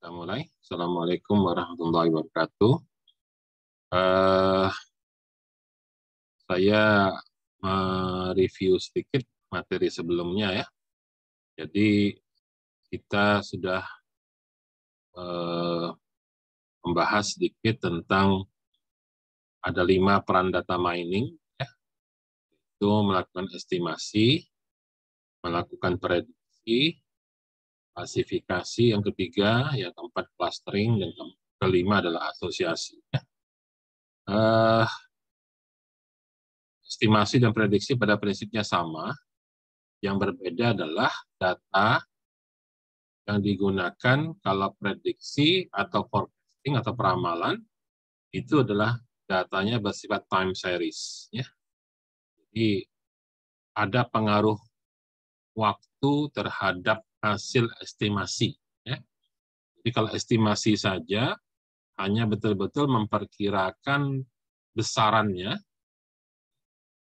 Kita mulai. Assalamualaikum warahmatullahi wabarakatuh. Saya mereview sedikit materi sebelumnya ya. Jadi kita sudah membahas sedikit tentang ada 5 peran data mining, ya. Itu melakukan estimasi, melakukan prediksi, klasifikasi, yang ketiga, yang keempat clustering, dan kelima adalah asosiasi. Ya. Estimasi dan prediksi pada prinsipnya sama. Yang berbeda adalah data yang digunakan kalau prediksi atau forecasting atau peramalan itu adalah datanya bersifat time series. Ya. Jadi ada pengaruh waktu terhadap hasil estimasi. Ya. Jadi kalau estimasi saja hanya betul-betul memperkirakan besarannya,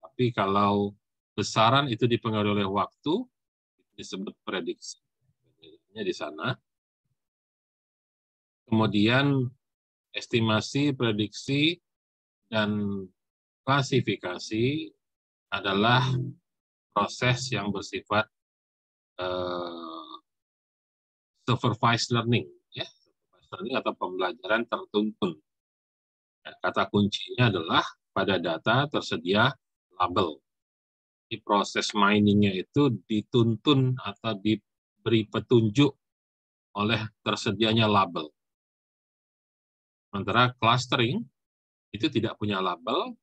tapi kalau besaran itu dipengaruhi oleh waktu, disebut prediksi. Di sana. Kemudian estimasi, prediksi, dan klasifikasi adalah proses yang bersifat supervised learning, ya, supervised learning atau pembelajaran tertuntun. Kata kuncinya adalah pada data tersedia label. Di proses miningnya itu dituntun atau diberi petunjuk oleh tersedianya label. Sementara clustering itu tidak punya label,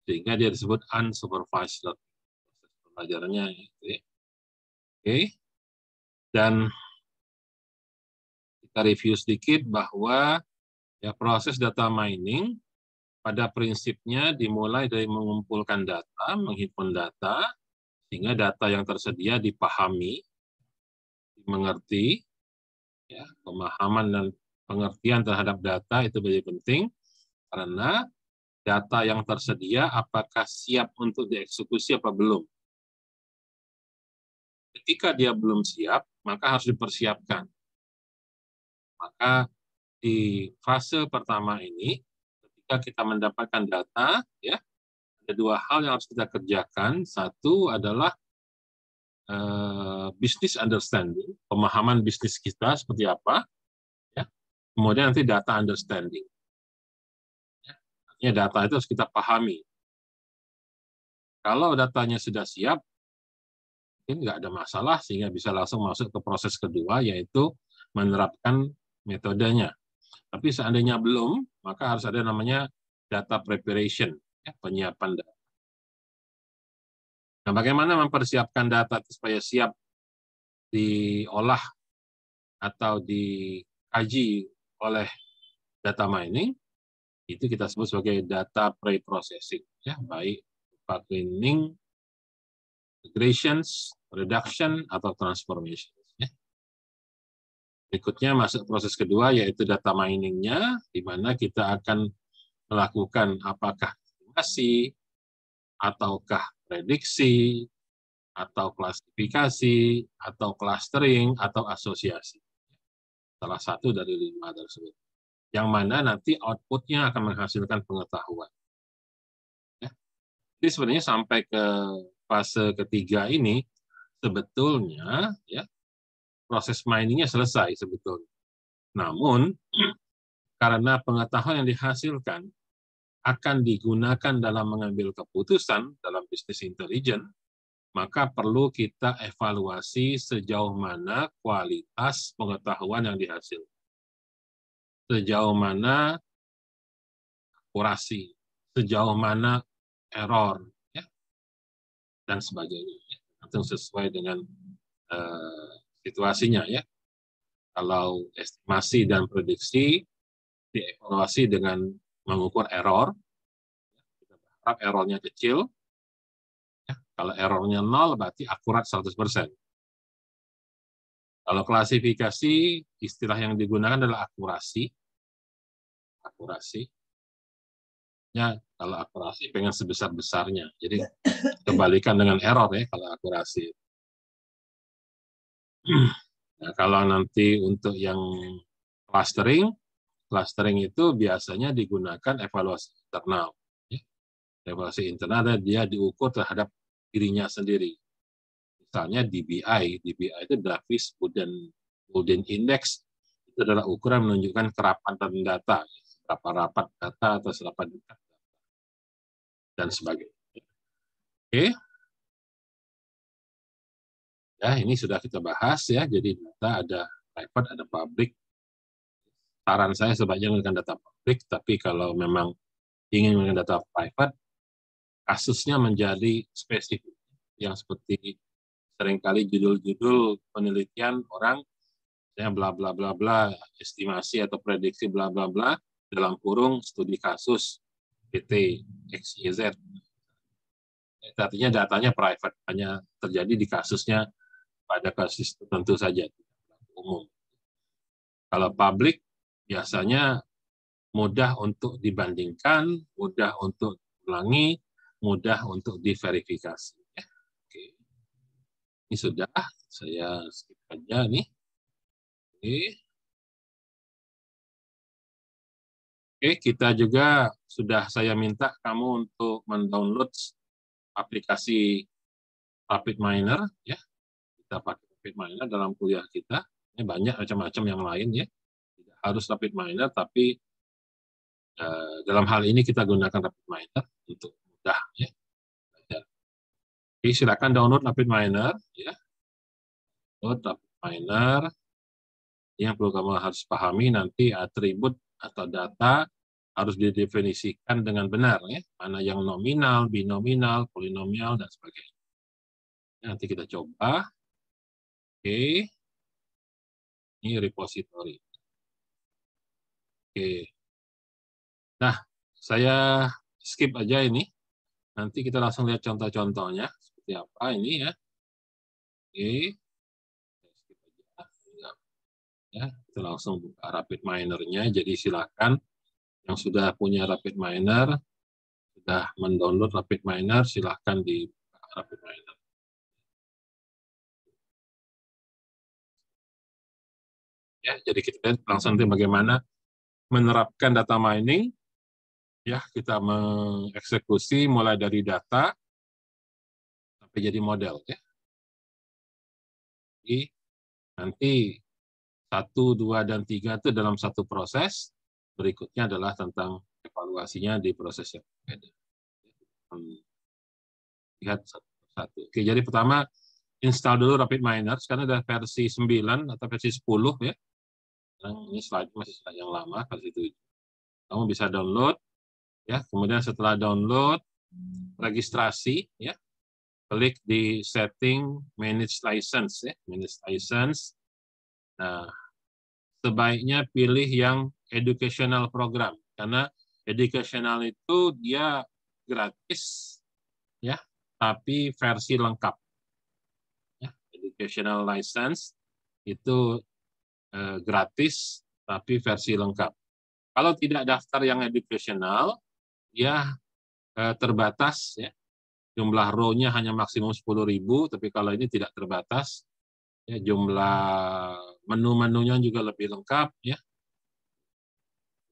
sehingga dia disebut unsupervised learning. Proses pembelajarannya itu. Oke. Dan kita review sedikit bahwa ya proses data mining pada prinsipnya dimulai dari mengumpulkan data, menghimpun data, sehingga data yang tersedia dipahami, dimengerti, ya, pemahaman dan pengertian terhadap data itu menjadi penting, karena data yang tersedia apakah siap untuk dieksekusi apa belum. Ketika dia belum siap, maka harus dipersiapkan. Maka di fase pertama ini, ketika kita mendapatkan data, ya, ada 2 hal yang harus kita kerjakan. Satu adalah business understanding, pemahaman bisnis kita seperti apa, ya. Kemudian nanti data understanding. Ya. Artinya data itu harus kita pahami. Kalau datanya sudah siap, mungkin nggak ada masalah, sehingga bisa langsung masuk ke proses kedua, yaitu menerapkan metodenya. Tapi seandainya belum, maka harus ada namanya data preparation, ya, penyiapan data. Nah, bagaimana mempersiapkan data supaya siap diolah atau dikaji oleh data mining? Itu kita sebut sebagai data pre-processing, ya, baik cleaning, integrations, reduction, atau transformation. Ya. Berikutnya masuk proses kedua, yaitu data mining-nya, di mana kita akan melakukan apakah estimasi, ataukah prediksi, atau klasifikasi, atau clustering, atau asosiasi. Salah satu dari 5 tersebut. Yang mana nanti output-nya akan menghasilkan pengetahuan. Ya. Jadi sebenarnya sampai ke fase ketiga ini, sebetulnya ya proses miningnya selesai sebetulnya. Namun, karena pengetahuan yang dihasilkan akan digunakan dalam mengambil keputusan dalam bisnis intelijen, maka perlu kita evaluasi sejauh mana kualitas pengetahuan yang dihasilkan. Sejauh mana akurasi, sejauh mana error, ya, dan sebagainya. Itu sesuai dengan situasinya, ya. Kalau estimasi dan prediksi dievaluasi dengan mengukur error, kita berharap errornya kecil. Ya, kalau errornya 0 berarti akurat 100%. Kalau klasifikasi, istilah yang digunakan adalah akurasi. Akurasi. Ya, kalau akurasi pengen sebesar-besarnya. Jadi kebalikan dengan error, ya, kalau akurasi. Nah, kalau nanti untuk yang Clustering, clustering itu biasanya digunakan evaluasi internal. Evaluasi internal dia diukur terhadap dirinya sendiri. Misalnya DBI itu Davis Buden Index, itu adalah ukuran menunjukkan kerapatan data, berapa rapat data atau seberapa dekat dan sebagainya. Oke. Ya, ini sudah kita bahas ya. Jadi data ada private, ada public. Saran saya sebaiknya menggunakan data public, tapi kalau memang ingin menggunakan data private, kasusnya menjadi spesifik. Yang seperti seringkali judul-judul penelitian orang, ya bla bla bla bla, estimasi atau prediksi bla bla bla, dalam kurung studi kasus PT XYZ. Artinya datanya private, hanya terjadi di kasusnya pada kasus tertentu saja, umum. Kalau public biasanya mudah untuk dibandingkan, mudah untuk ulangi, mudah untuk diverifikasi. Oke. Ini sudah, saya skip aja nih. Oke, kita juga sudah saya minta kamu untuk mendownload aplikasi RapidMiner, ya. Kita pakai RapidMiner dalam kuliah kita. Ini banyak macam-macam yang lain ya. Tidak harus RapidMiner, tapi dalam hal ini kita gunakan RapidMiner untuk mudah ya. Oke, silakan download RapidMiner ya. Download RapidMiner. Yang perlu kamu harus pahami nanti atribut atau data harus didefinisikan dengan benar ya. Mana yang nominal, binominal, polinomial dan sebagainya. Nanti kita coba. Oke. Ini repository. Oke. Nah, saya skip aja ini. Nanti kita langsung lihat contoh-contohnya seperti apa ini ya. Oke. Skip aja. Ya, kita langsung buka RapidMiner-nya. Jadi silakan yang sudah punya RapidMiner, sudah mendownload RapidMiner, silakan dibuka RapidMiner. Ya, jadi kita lihat langsung nanti bagaimana menerapkan data mining. Ya, kita mengeksekusi mulai dari data sampai jadi model ya. Jadi nanti 1, 2, dan 3 itu dalam satu proses. Berikutnya adalah tentang evaluasinya di proses yang berbeda. Lihat satu-satu. Oke, jadi pertama install dulu RapidMiner. Sekarang ada versi 9 atau versi 10 ya. Ini slide masih slide yang lama, versi 7. Kamu bisa download ya. Kemudian setelah download, registrasi ya. Klik di setting manage license ya, manage license. Nah, sebaiknya pilih yang educational program karena educational itu dia gratis ya, tapi versi lengkap. Ya, educational license itu gratis tapi versi lengkap. Kalau tidak daftar yang educational, dia terbatas ya. Jumlah row-nya hanya maksimum 10.000, tapi kalau ini tidak terbatas, ya, jumlah menu-menunya juga lebih lengkap, ya.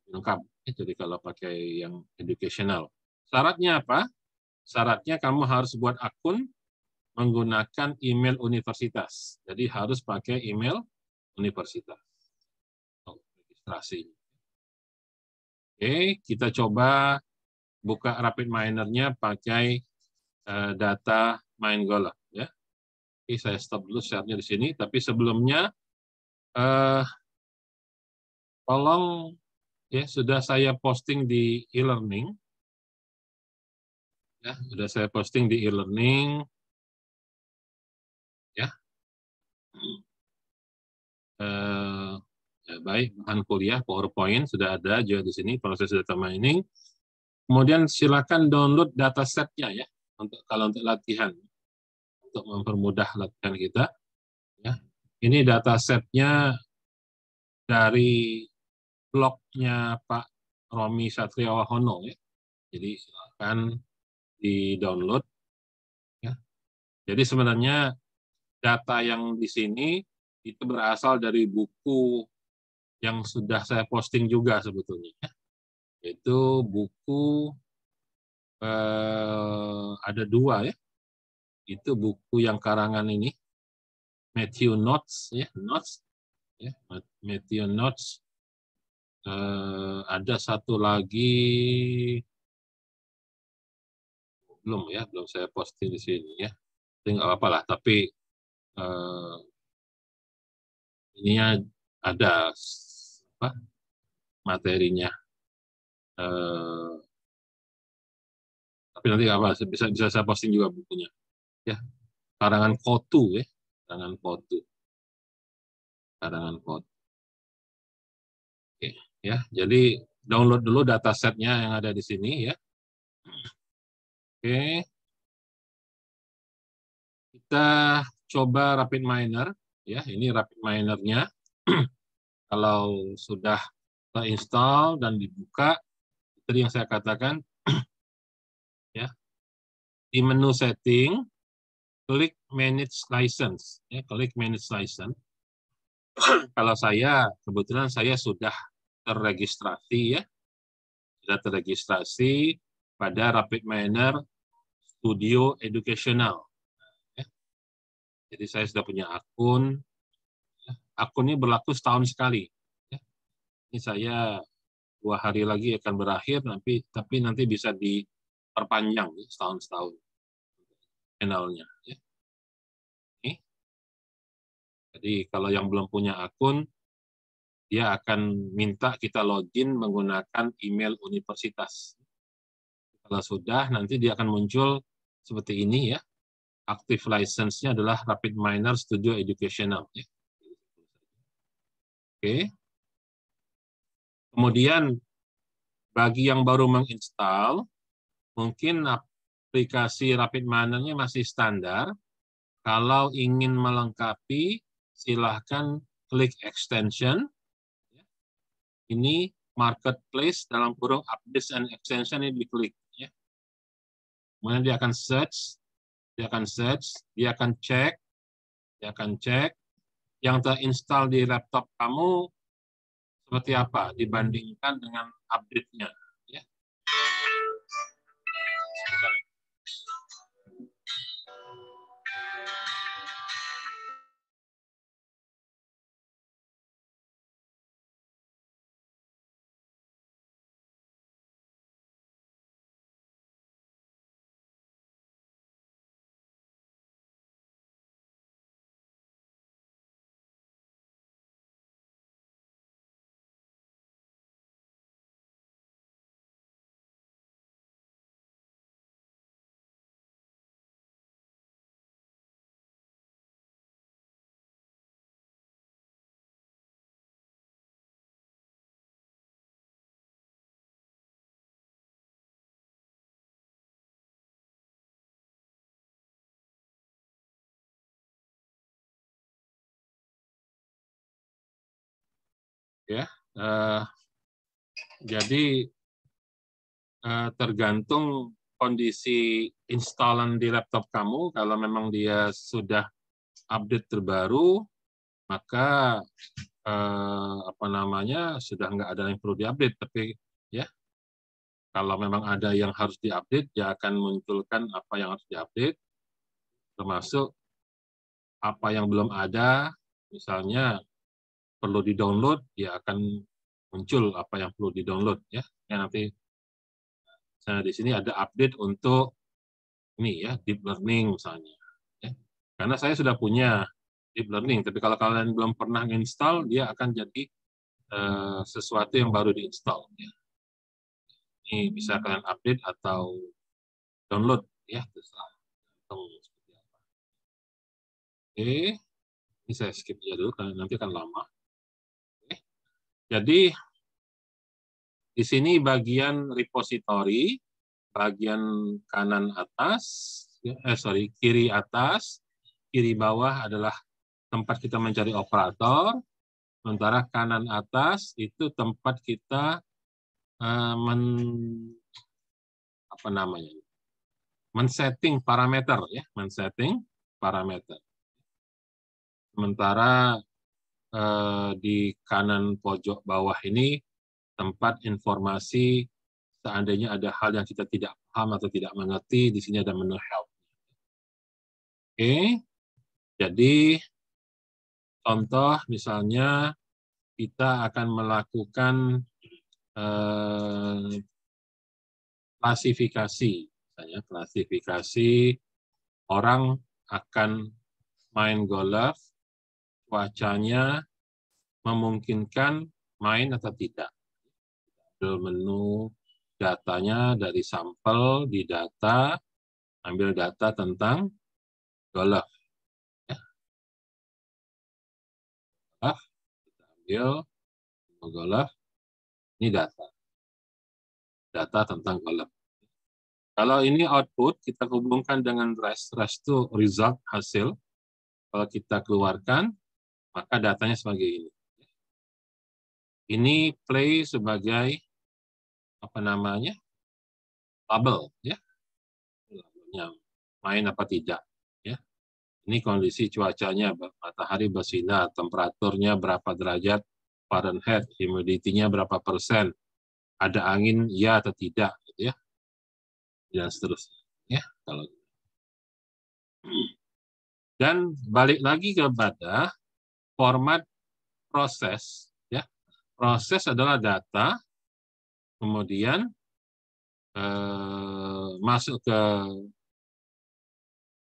Lengkap. Jadi kalau pakai yang educational. Syaratnya apa? Syaratnya kamu harus buat akun menggunakan email universitas. Jadi harus pakai email universitas. Registrasi. Oke, kita coba buka RapidMiner-nya pakai data MineGoal ya. Oke, saya stop dulu share-nya di sini. Tapi sebelumnya, tolong ya sudah saya posting di e-learning. Ya, sudah saya posting di e-learning. Ya. Ya, baik, bahan kuliah PowerPoint sudah ada juga di sini proses data mining. Kemudian silakan download dataset-nya ya kalau untuk latihan, untuk mempermudah latihan kita. Ya. Ini dataset-nya dari blognya Pak Romi Satriawahono ya. Jadi silakan di-download ya. Jadi sebenarnya data yang di sini itu berasal dari buku yang sudah saya posting juga sebetulnya, yaitu buku ada 2 ya, itu buku yang karangan ini Matthew Knowles ya, Matthew Knowles. Ada satu lagi belum saya posting di sini ya, tapi nggak apa-apa lah, tapi ininya ada apa materinya, tapi nanti apa bisa saya posting juga bukunya ya, karangan Kotu ya, karangan Kotu. Oke ya, jadi download dulu datasetnya yang ada di sini ya. Oke, kita coba RapidMiner ya, ini RapidMiner-nya. Kalau sudah terinstall dan dibuka, tadi yang saya katakan ya, di menu setting klik manage license ya, klik manage license. Kalau saya kebetulan saya sudah terregistrasi ya, pada RapidMiner Studio Educational ya. Jadi saya sudah punya akun. Akun ini berlaku setahun sekali ya. Ini saya 2 hari lagi akan berakhir, tapi nanti bisa diperpanjang ya, setahun channelnya ya. Jadi kalau yang belum punya akun, dia akan minta kita login menggunakan email universitas. Kalau sudah, nanti dia akan muncul seperti ini ya. Active license-nya adalah RapidMiner Studio Educational. Ya. Oke. Kemudian bagi yang baru menginstal, mungkin aplikasi RapidMiner-nya masih standar. Kalau ingin melengkapi, silahkan klik extension. Ini marketplace dalam kurung updates and extension ini diklik. Ya. Kemudian dia akan search, dia akan cek yang terinstall di laptop kamu seperti apa dibandingkan dengan update-nya. Ya. Ya, jadi tergantung kondisi installan di laptop kamu. Kalau memang dia sudah update terbaru, maka sudah nggak ada yang perlu diupdate. Tapi ya, kalau memang ada yang harus diupdate, dia akan munculkan apa yang harus diupdate, termasuk apa yang belum ada, misalnya perlu di-download, dia akan muncul apa yang perlu di-download ya. Nanti di sini ada update untuk ini ya, deep learning misalnya. Ya. Karena saya sudah punya deep learning, tapi kalau kalian belum pernah install, dia akan jadi sesuatu yang baru diinstal. Ya. Ini bisa kalian update atau download ya, terserah. Oke, ini saya skip aja dulu karena nanti akan lama. Oke. Jadi di sini bagian repository, bagian kanan atas, kiri atas, kiri bawah adalah tempat kita mencari operator, sementara kanan atas itu tempat kita men-setting parameter ya, men-setting parameter. Sementara di kanan pojok bawah ini tempat informasi seandainya ada hal yang kita tidak paham atau tidak mengerti, di sini ada menu help. Oke, jadi contoh misalnya kita akan melakukan klasifikasi, misalnya klasifikasi orang akan main golf, cuacanya memungkinkan main atau tidak. Menu datanya dari sampel di data, ambil data tentang golf. Ya. Golf, kita ambil golf, ini data. Data tentang golf. Kalau ini output, kita hubungkan dengan rest itu result, hasil. Kalau kita keluarkan, maka datanya sebagai ini. Ini play sebagai apa namanya? Bubble, ya. Main apa tidak, ya. Ini kondisi cuacanya, matahari bersinar, temperaturnya berapa derajat Fahrenheit, humidity-nya berapa persen, ada angin ya atau tidak, gitu ya. Dan seterusnya, ya. Kalau dan balik lagi kepada format proses, ya. Proses adalah data, kemudian masuk ke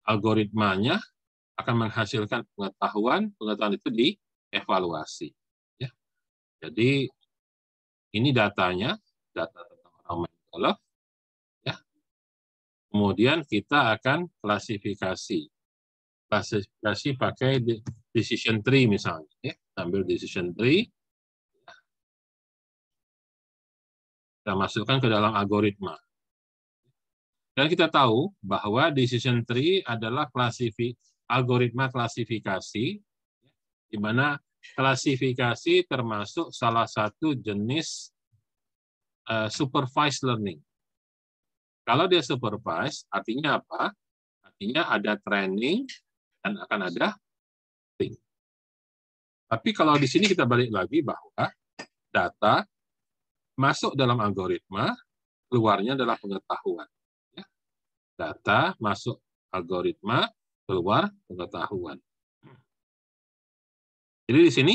algoritmanya, akan menghasilkan pengetahuan itu dievaluasi. Ya. Jadi ini datanya, data tentang orang main golf. Ya. Kemudian kita akan klasifikasi. Klasifikasi pakai decision tree misalnya. Ya. Ambil decision tree, kita masukkan ke dalam algoritma. Dan kita tahu bahwa decision tree adalah algoritma klasifikasi, di mana klasifikasi termasuk salah satu jenis supervised learning. Kalau dia supervised, artinya apa? Artinya ada training dan akan ada testing. Tapi kalau di sini kita balik lagi bahwa data masuk dalam algoritma, keluarnya adalah pengetahuan. Data masuk algoritma, keluar pengetahuan. Jadi di sini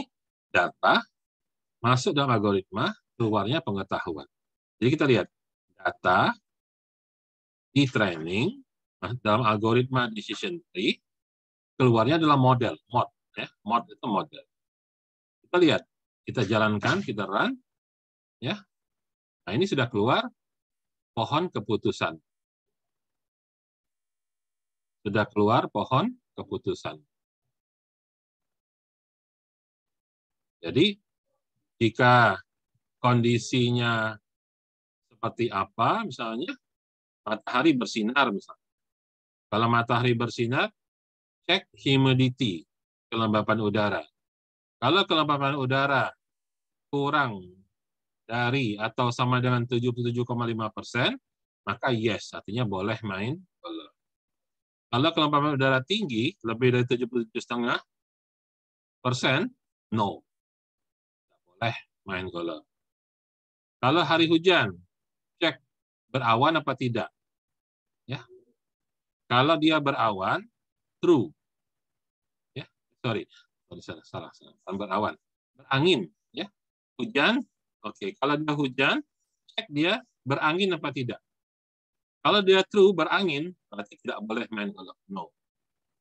data masuk dalam algoritma, keluarnya pengetahuan. Jadi kita lihat data di training dalam algoritma decision tree, keluarnya adalah model, mod, ya, mod itu model. Kita lihat, kita jalankan, kita run, ya. Nah ini sudah keluar pohon keputusan. Sudah keluar pohon keputusan. Jadi jika kondisinya seperti apa, misalnya matahari bersinar misalnya. Kalau matahari bersinar, cek humidity, kelembapan udara. Kalau kelembapan udara kurang dari atau sama dengan 77,5%, maka yes, artinya boleh main golf. Kalau kelembapan udara tinggi, lebih dari 77,5%, no. Tidak boleh main golf. Kalau hari hujan, cek berawan apa tidak. Ya. Kalau dia berawan, true. Ya, sorry, salah. Berawan, berangin. Ya, hujan, oke. Kalau dia hujan, cek dia berangin apa tidak. Kalau dia true berangin, berarti tidak boleh main golf. No.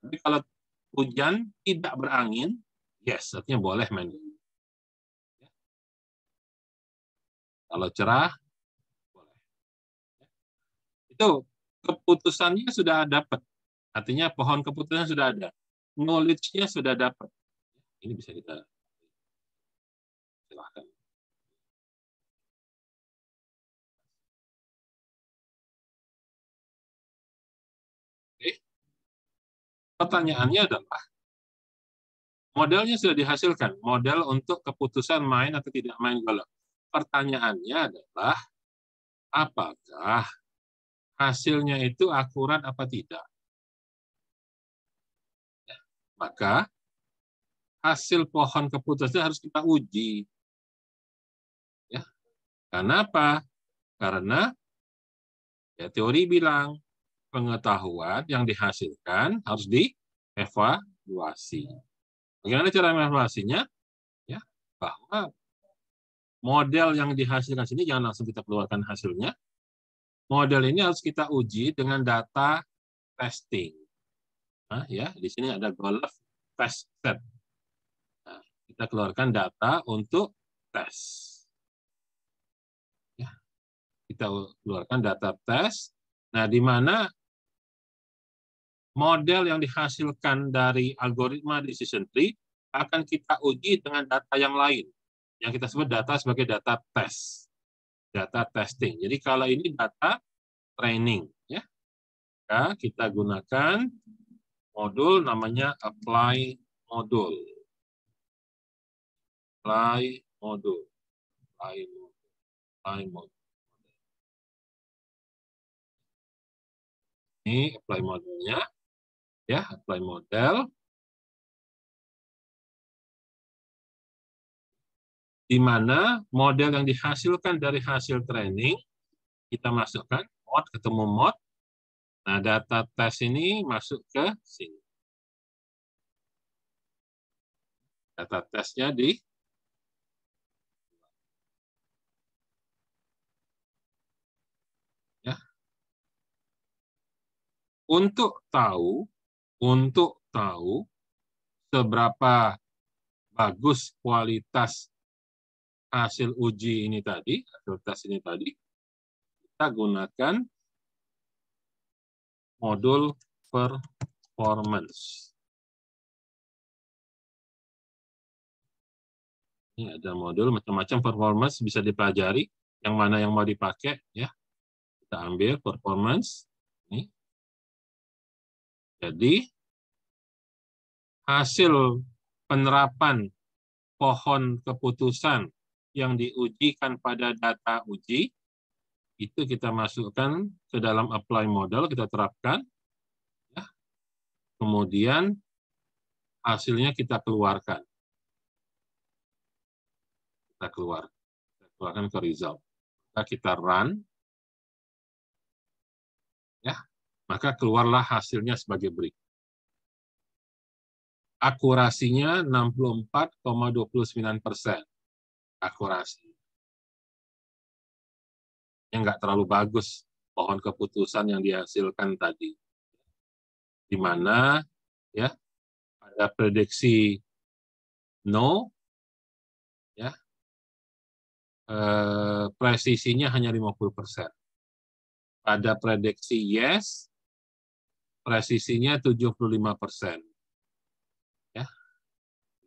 Tapi kalau hujan tidak berangin, yes, artinya boleh main golf. Ya. Kalau cerah, boleh. Ya. Itu keputusannya sudah dapat. Artinya pohon keputusan sudah ada. Knowledge-nya sudah dapat. Ini bisa kita silahkan. Oke. Pertanyaannya adalah, modelnya sudah dihasilkan. Model untuk keputusan main atau tidak main golf. Pertanyaannya adalah, apakah hasilnya itu akurat apa tidak? Maka hasil pohon keputusan harus kita uji. Ya. Karena apa? Karena ya, teori bilang pengetahuan yang dihasilkan harus dievaluasi. Bagaimana cara mengevaluasinya? Ya, bahwa model yang dihasilkan sini jangan langsung kita keluarkan hasilnya. Model ini harus kita uji dengan data testing. Nah, ya, di sini ada Golf test set. Nah, kita keluarkan data untuk tes. Ya, kita keluarkan data tes. Nah, di mana model yang dihasilkan dari algoritma decision tree akan kita uji dengan data yang lain, yang kita sebut data sebagai data tes, data testing. Jadi kalau ini data training, ya, kita gunakan modul namanya apply modul. Apply modul. Apply modul. Ini apply modulnya, ya, apply model. Di mana model yang dihasilkan dari hasil training kita masukkan mod, ketemu mod. Nah, data tes ini masuk ke sini. Data tesnya di ya. Untuk tahu seberapa bagus kualitas hasil uji ini tadi, hasil tes ini tadi, kita gunakan modul performance. Ini ada modul macam-macam performance bisa dipelajari, yang mana yang mau dipakai, ya. Kita ambil performance. Ini. Jadi hasil penerapan pohon keputusan yang diujikan pada data uji, itu kita masukkan ke dalam apply model, kita terapkan, ya. Kemudian hasilnya kita keluarkan. Kita keluarkan ke result. Kita run, ya, maka keluarlah hasilnya sebagai berikut. Akurasinya 64,29%. Akurasi. Yang nggak terlalu bagus pohon keputusan yang dihasilkan tadi. Di mana ya ada prediksi no, ya, presisinya hanya 50%. Pada prediksi yes, presisinya 75%.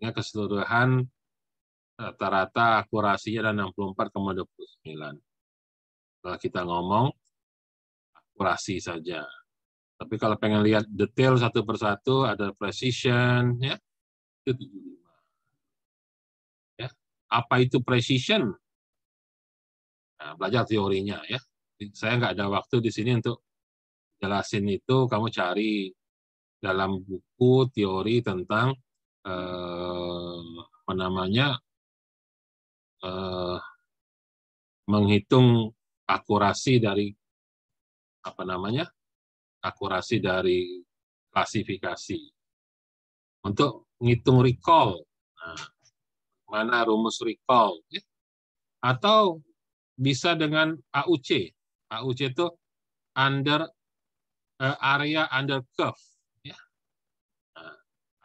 Ya, keseluruhan rata-rata akurasinya ada 64,29. Kalau kita ngomong akurasi saja. Tapi kalau pengen lihat detail satu persatu, ada precision, ya, itu 75. Ya. Apa itu precision? Nah, belajar teorinya, ya. Saya nggak ada waktu di sini untuk jelasin itu. Kamu cari dalam buku teori tentang apa namanya, menghitung akurasi dari apa namanya, akurasi dari klasifikasi untuk menghitung recall. Nah, mana rumus recall, ya. Atau bisa dengan AUC. AUC itu area under curve, ya. Nah,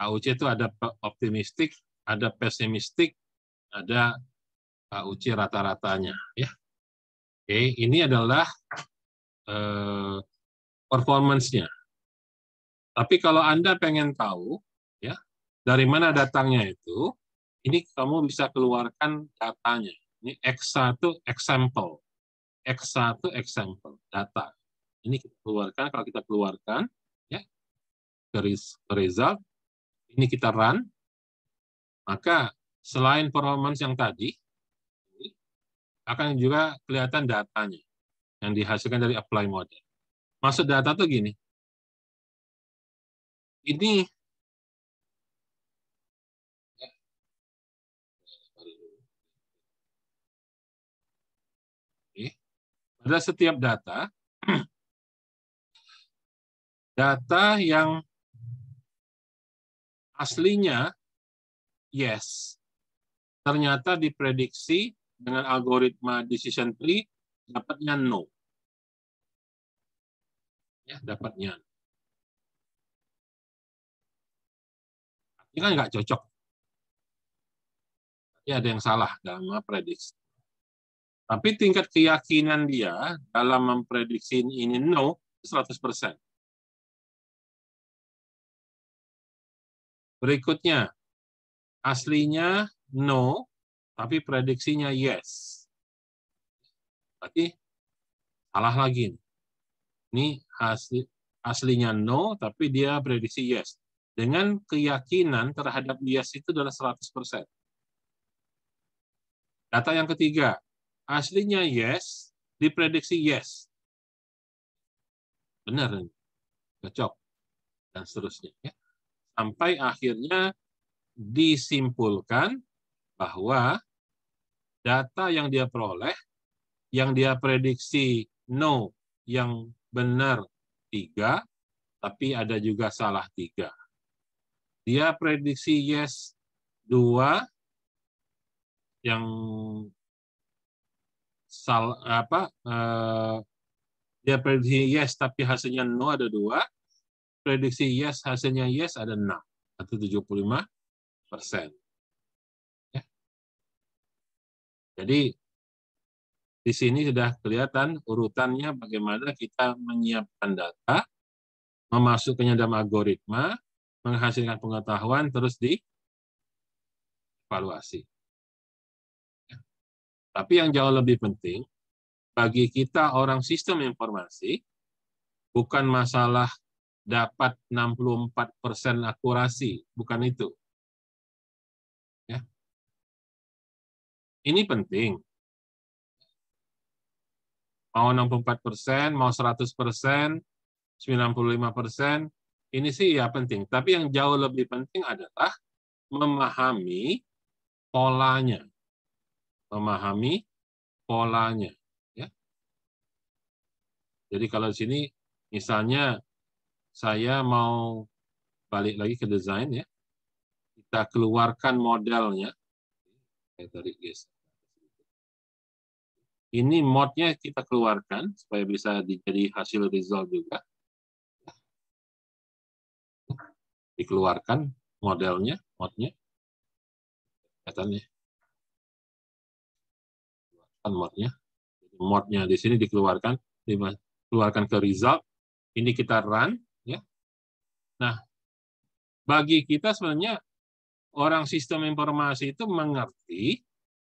AUC itu ada optimistik, ada pesimistik, ada AUC rata-ratanya, ya. Oke, ini adalah performance-nya. Tapi kalau Anda pengen tahu, ya, dari mana datangnya itu, ini kamu bisa keluarkan datanya. Ini X1 example. X1 example, data. Ini kita keluarkan, kalau kita keluarkan, ya, ke result, ini kita run, maka selain performance yang tadi, akan juga kelihatan datanya yang dihasilkan dari apply model. Maksud data tuh gini, ini pada setiap data, data yang aslinya yes, ternyata diprediksi dengan algoritma decision tree dapatnya no. Ya, dapatnya. Ini kan nggak cocok. Ini ada yang salah dalam prediksi. Tapi tingkat keyakinan dia dalam memprediksi ini no 100%. Berikutnya, aslinya no, tapi prediksinya yes. Berarti salah lagi. Ini aslinya no, tapi dia prediksi yes. Dengan keyakinan terhadap yes itu adalah 100%. Data yang ketiga, aslinya yes, diprediksi yes. Benar, cocok, dan seterusnya. Sampai akhirnya disimpulkan bahwa data yang dia peroleh, yang dia prediksi no, yang benar 3, tapi ada juga salah 3. Dia prediksi yes 2, yang dia prediksi yes tapi hasilnya no ada 2, prediksi yes hasilnya yes ada 6 atau 75%. Ya. Jadi di sini sudah kelihatan urutannya bagaimana kita menyiapkan data, memasukkannya dalam algoritma, menghasilkan pengetahuan, terus dievaluasi. Tapi yang jauh lebih penting, bagi kita orang sistem informasi, bukan masalah dapat 64% akurasi, bukan itu. Ya. Ini penting. Mau 64%, mau 100%, 95%, ini sih ya penting. Tapi yang jauh lebih penting adalah memahami polanya. Memahami polanya. Ya. Jadi kalau di sini, misalnya saya mau balik lagi ke desain, ya, kita keluarkan modelnya. Ini modnya kita keluarkan supaya bisa jadi hasil result juga. Dikeluarkan modelnya, modnya. Kelihatannya. Modnya. Modnya di sini dikeluarkan ke result. Ini kita run. Ya. Nah, bagi kita sebenarnya orang sistem informasi itu mengerti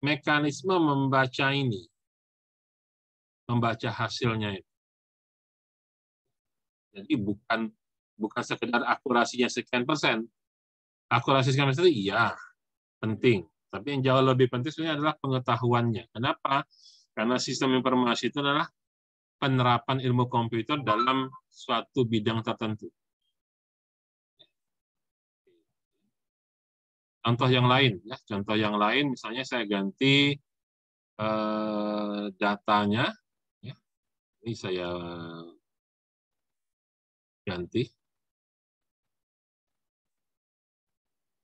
mekanisme membaca ini. Membaca hasilnya itu. Jadi bukan sekedar akurasinya sekian persen. Akurasi sekian persen itu iya, penting. Tapi yang jauh lebih penting sebenarnya adalah pengetahuannya. Kenapa? Karena sistem informasi itu adalah penerapan ilmu komputer dalam suatu bidang tertentu. Contoh yang lain, ya. Contoh yang lain, misalnya saya ganti datanya. Ya. Ini saya ganti.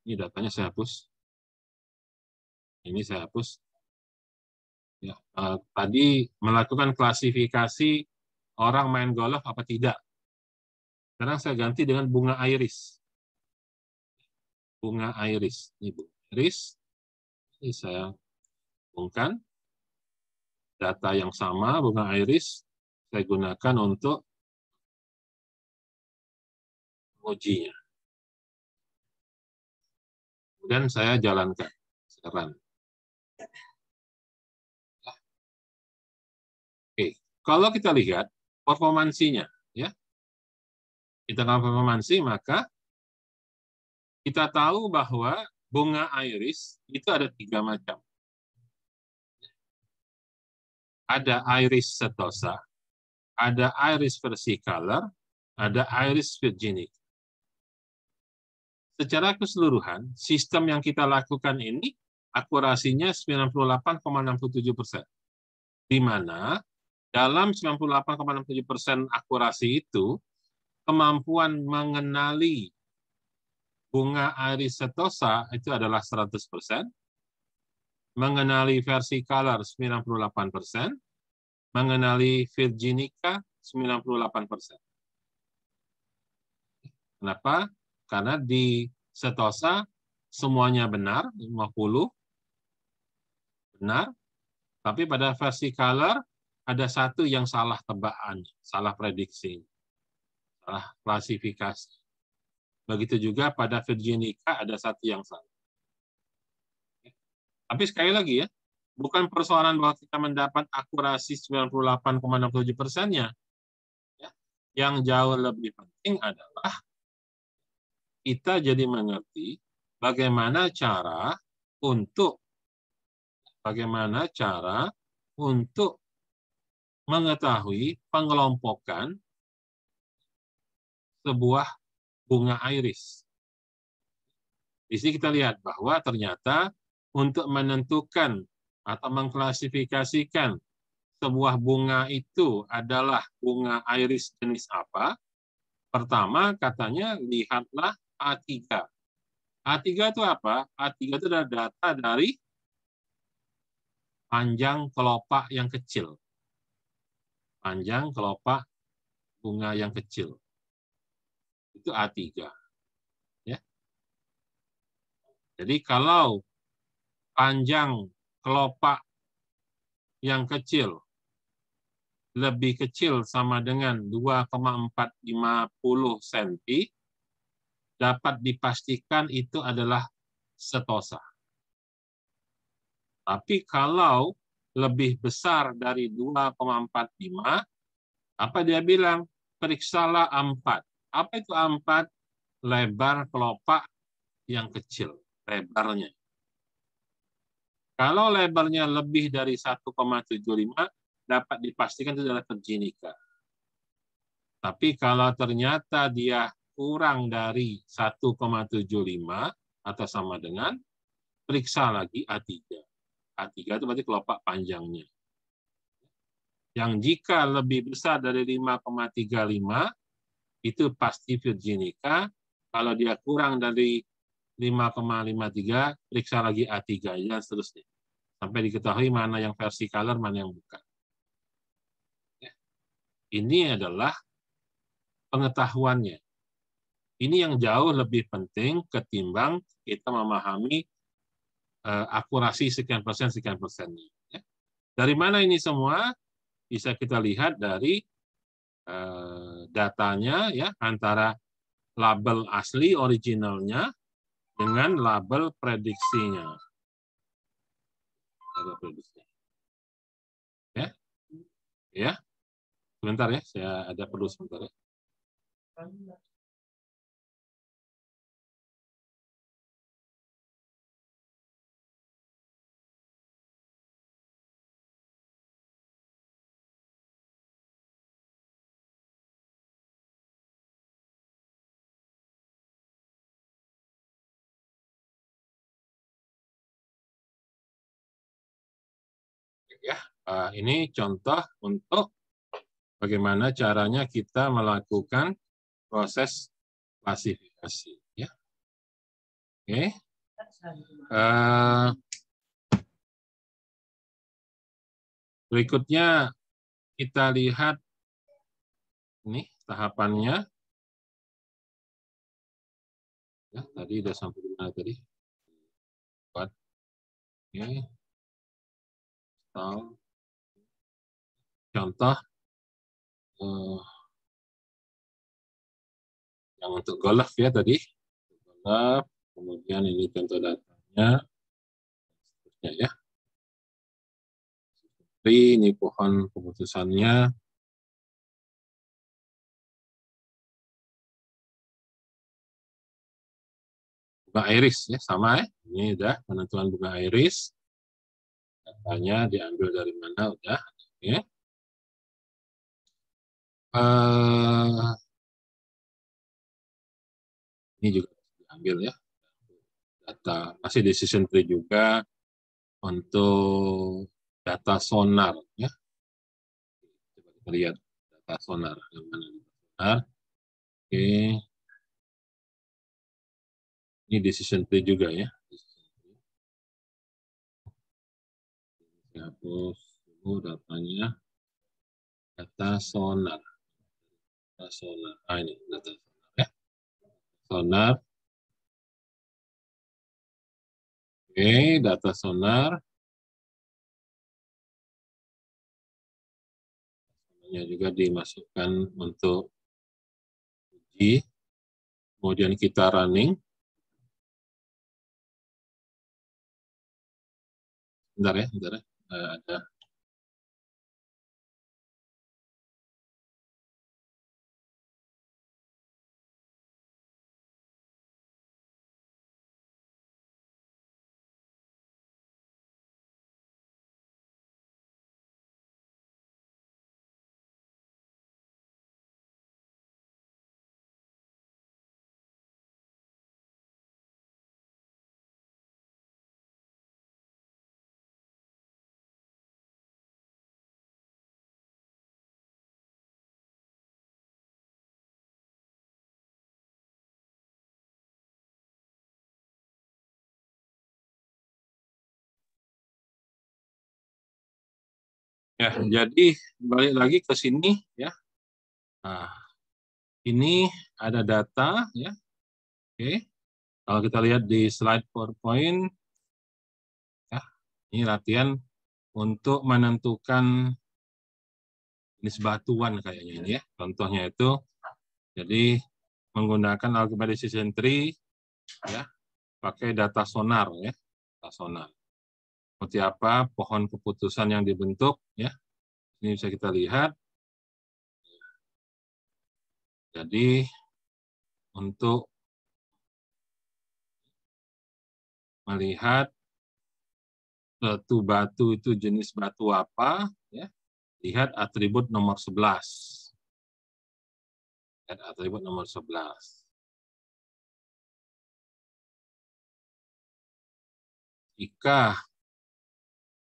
Ini datanya saya hapus. Ini saya hapus. Ya, tadi melakukan klasifikasi orang main golf apa tidak. Sekarang saya ganti dengan bunga iris. Bunga iris. Ini bunga iris. Ini saya hubungkan. Data yang sama, bunga iris, saya gunakan untuk mengujinya. Kemudian saya jalankan. Run. Oke, kalau kita lihat performansinya, ya, kita lihat performansi, maka kita tahu bahwa bunga iris itu ada 3 macam. Ada iris setosa, ada iris versicolor, ada iris virginica. Secara keseluruhan, sistem yang kita lakukan ini akurasinya 98,67%. Di mana Dalam 98,67% akurasi itu, kemampuan mengenali bunga iris setosa itu adalah 100%, mengenali versicolor 98%, mengenali virginica 98%. Kenapa? Karena di setosa semuanya benar, 50 benar, tapi pada versicolor ada satu yang salah tebakan, salah prediksi, salah klasifikasi. Begitu juga pada virginica ada satu yang salah. Tapi sekali lagi ya, bukan persoalan bahwa kita mendapat akurasi 98,67%-nya. Yang jauh lebih penting adalah kita jadi mengerti bagaimana cara untuk mengetahui pengelompokan sebuah bunga iris. Di sini kita lihat bahwa ternyata untuk menentukan atau mengklasifikasikan sebuah bunga itu adalah bunga iris jenis apa, pertama katanya lihatlah A3. A3 itu apa? A3 itu adalah data dari panjang kelopak yang kecil. Panjang kelopak bunga yang kecil. Itu A3. Ya. Jadi kalau panjang kelopak yang kecil lebih kecil sama dengan 2,450 cm, dapat dipastikan itu adalah setosa. Tapi kalau lebih besar dari 2,45, apa dia bilang? Periksalah A4. Apa itu A4? Lebar kelopak yang kecil, lebarnya. Kalau lebarnya lebih dari 1,75, dapat dipastikan itu adalah virginica. Tapi kalau ternyata dia kurang dari 1,75 atau sama dengan, periksa lagi A3. A3 itu berarti kelopak panjangnya. Yang jika lebih besar dari 5,35, itu pasti virginica. Kalau dia kurang dari 5,53, periksa lagi A3, dan seterusnya. Sampai diketahui mana yang versicolor, mana yang bukan. Ini adalah pengetahuannya. Ini yang jauh lebih penting ketimbang kita memahami akurasi sekian persennya. Dari mana ini semua? Bisa kita lihat dari datanya ya, antara label asli originalnya dengan label prediksinya. Ya, sebentar ya, saya ada perlu sebentar ya. Ya, ini contoh untuk bagaimana caranya kita melakukan proses klasifikasi. Ya. Oke. Berikutnya kita lihat ini tahapannya. Ya, tadi sudah sampai di mana tadi? Buat. Oke. Contoh yang untuk golf ya tadi. Golf, kemudian ini contoh datanya. Ya. Ini pohon keputusannya. Bunga iris ya, sama ya. Ini udah penentuan bunga iris. Datanya diambil dari mana udah. Ya. Ini juga diambil ya. Data masih decision tree juga untuk data sonar ya. lihat data sonar. Yang mana sonar? Oke. Ini decision tree juga ya. Hapus dulu datanya. Data sonar. Data sonar. Ini data sonar ya. Sonar. Oke, data sonar. Sonarnya juga dimasukkan untuk uji. Kemudian kita running. Bentar ya, bentar ya. Ada. Ya, jadi balik lagi ke sini ya. Nah, ini ada data ya. Oke. Kalau kita lihat di slide PowerPoint ya, ini latihan untuk menentukan jenis batuan kayaknya ini ya. Contohnya itu jadi menggunakan algebra decision tree ya, pakai data sonar ya. Data sonar. Seperti apa pohon keputusan yang dibentuk ya. Ini bisa kita lihat. Jadi untuk melihat suatu batu itu jenis batu apa, ya, lihat atribut nomor 11. Lihat atribut nomor 11. Jika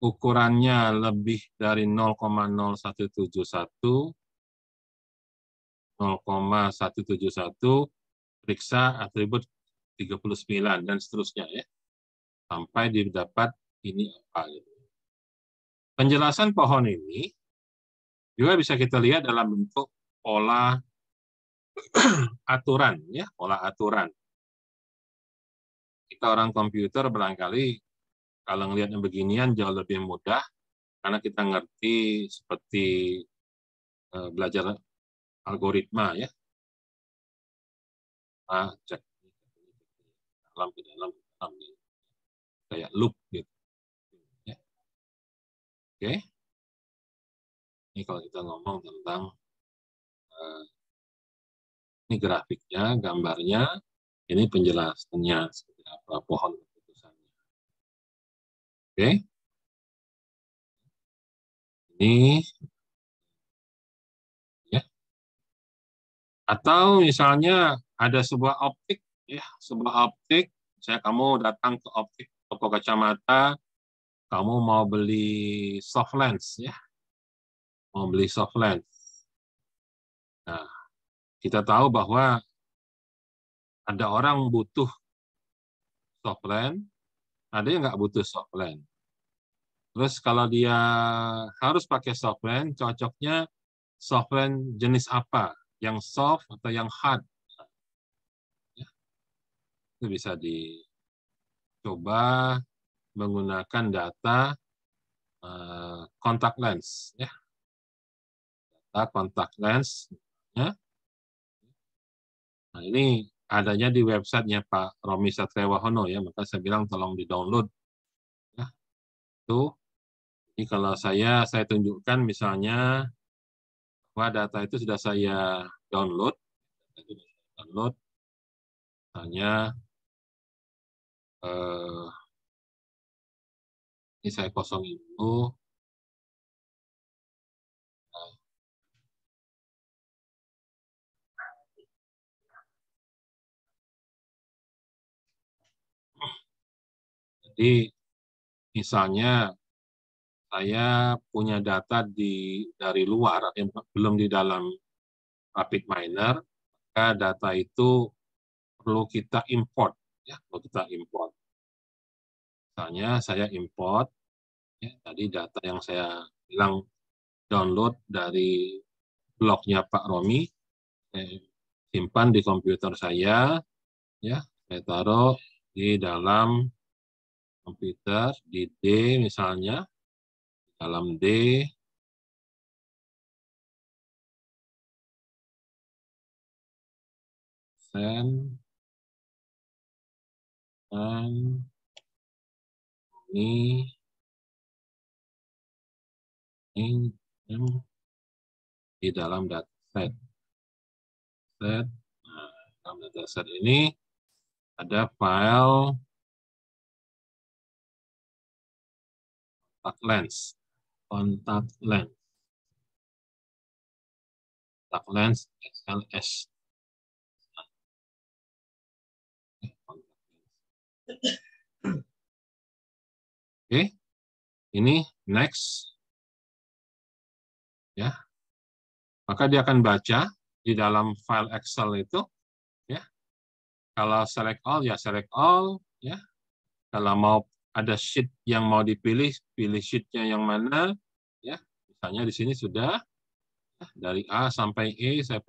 ukurannya lebih dari 0,0171, 0,171, periksa atribut 39 dan seterusnya ya. Sampai didapat ini apa gitu. Penjelasan pohon ini juga bisa kita lihat dalam bentuk pola aturan ya, pola aturan. Kita orang komputer barangkali kalau ngelihat yang beginian jauh lebih mudah karena kita ngerti seperti belajar algoritma ya. Cek dalam ke dalam kayak loop gitu. Ya. Oke. Ini kalau kita ngomong tentang ini grafiknya, gambarnya, ini penjelasannya seperti apa pohon keputusannya. Oke. Ini ya. Atau misalnya ada sebuah optik ya, sebuah optik, saya kamu datang ke optik toko kacamata, kamu mau beli soft lens ya. Mau beli soft lens. Nah, kita tahu bahwa ada orang butuh soft lens, ada yang nggak butuh soft lens. Terus kalau dia harus pakai soft lens, cocoknya soft lens jenis apa? Yang soft atau yang hard? Ya, itu bisa dicoba menggunakan data kontak lens. Ya. Data kontak lens. Ya. Nah, ini adanya di websitenya Pak Romi Satriawahono ya, maka saya bilang tolong di-download. Ya. Tuh. Ini kalau saya tunjukkan misalnya bahwa data itu sudah saya download, misalnya ini saya kosongin dulu. Jadi misalnya saya punya data dari luar yang belum di dalam RapidMiner, maka data itu perlu kita import, ya, perlu kita import. Misalnya saya import, ya, tadi data yang saya bilang download dari blognya Pak Romi, saya simpan di komputer saya, ya, saya taruh di dalam komputer di D misalnya, dalam D, send, dan ini di dalam dataset. Nah, dalam dataset ini ada file kontak lens XLS. Oke, ini next, ya. Maka dia akan baca di dalam file Excel itu, ya. Kalau select all, ya select all, ya. Kalau mau ada sheet yang mau dipilih, pilih sheetnya yang mana, ya. Misalnya di sini sudah dari A sampai E saya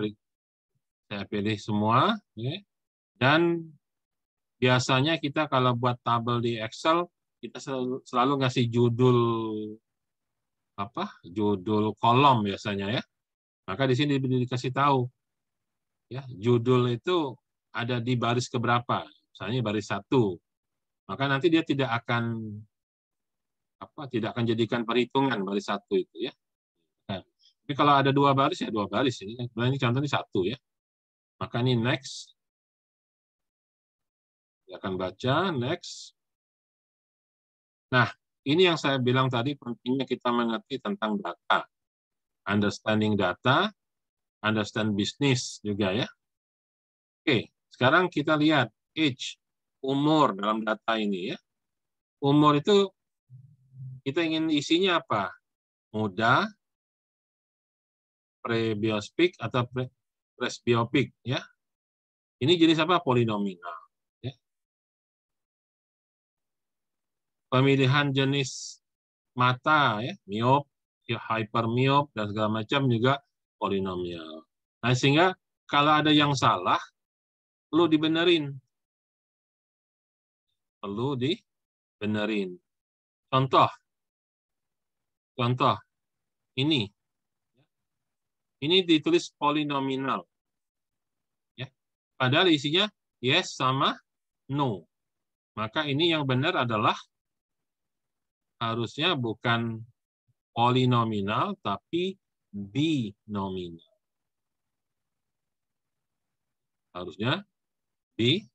pilih semua, ya. Dan biasanya kita kalau buat tabel di Excel, kita selalu ngasih judul judul kolom biasanya, ya. Maka di sini dikasih tahu, ya, judul itu ada di baris keberapa, misalnya baris 1. Maka nanti dia tidak akan jadikan perhitungan baris 1 itu, ya. Nah, tapi kalau ada 2 baris, ya 2 baris. Ini contohnya 1, ya. Maka ini next. Dia akan baca, next. Nah, ini yang saya bilang tadi, pentingnya kita mengerti tentang data. Understanding data, understand business juga, ya. Oke, sekarang kita lihat age, umur dalam data ini, ya. Umur itu kita ingin isinya apa? Muda, prebiopik atau presbiopik, ya. Ini jenis apa? Polinomial, ya. Pemilihan jenis mata, ya, miop, hypermiop dan segala macam juga polinomial. Nah, sehingga kalau ada yang salah perlu dibenerin. Contoh ini ditulis polinomial, ya. Padahal isinya yes sama no. Maka ini yang benar adalah harusnya bukan polinominal tapi binominal. Harusnya bi.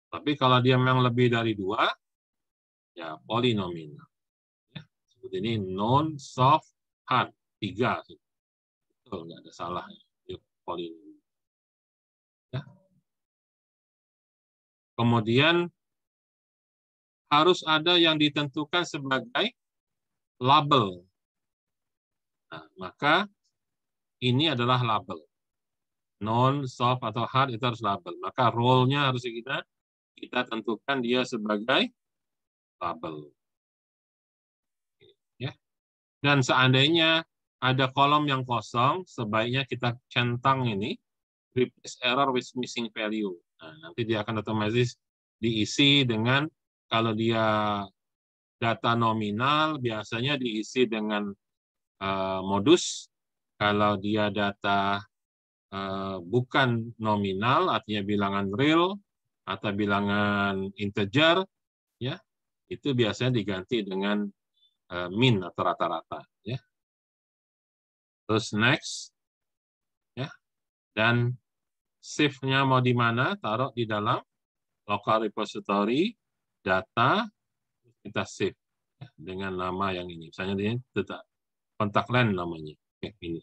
Tapi kalau dia memang lebih dari 2, ya polinomial. Ya, seperti ini non, soft, hard. 3. Betul, nggak ada salah. Polinomial. Ya. Kemudian harus ada yang ditentukan sebagai label. Nah, maka ini adalah label. Non, soft, atau hard itu harus label. Maka role-nya harus kita tentukan dia sebagai label. Ya. Dan seandainya ada kolom yang kosong, sebaiknya kita centang ini, replace error with missing value. Nah, nanti dia akan otomatis diisi dengan, kalau dia data nominal, biasanya diisi dengan modus. Kalau dia data bukan nominal, artinya bilangan real atau bilangan integer, ya, itu biasanya diganti dengan min atau rata-rata, ya. Terus next, ya, dan save-nya mau di mana? Taruh di dalam local repository data, kita save, ya, dengan nama yang ini. Misalnya ini tetap kontak lens namanya, kayak ini.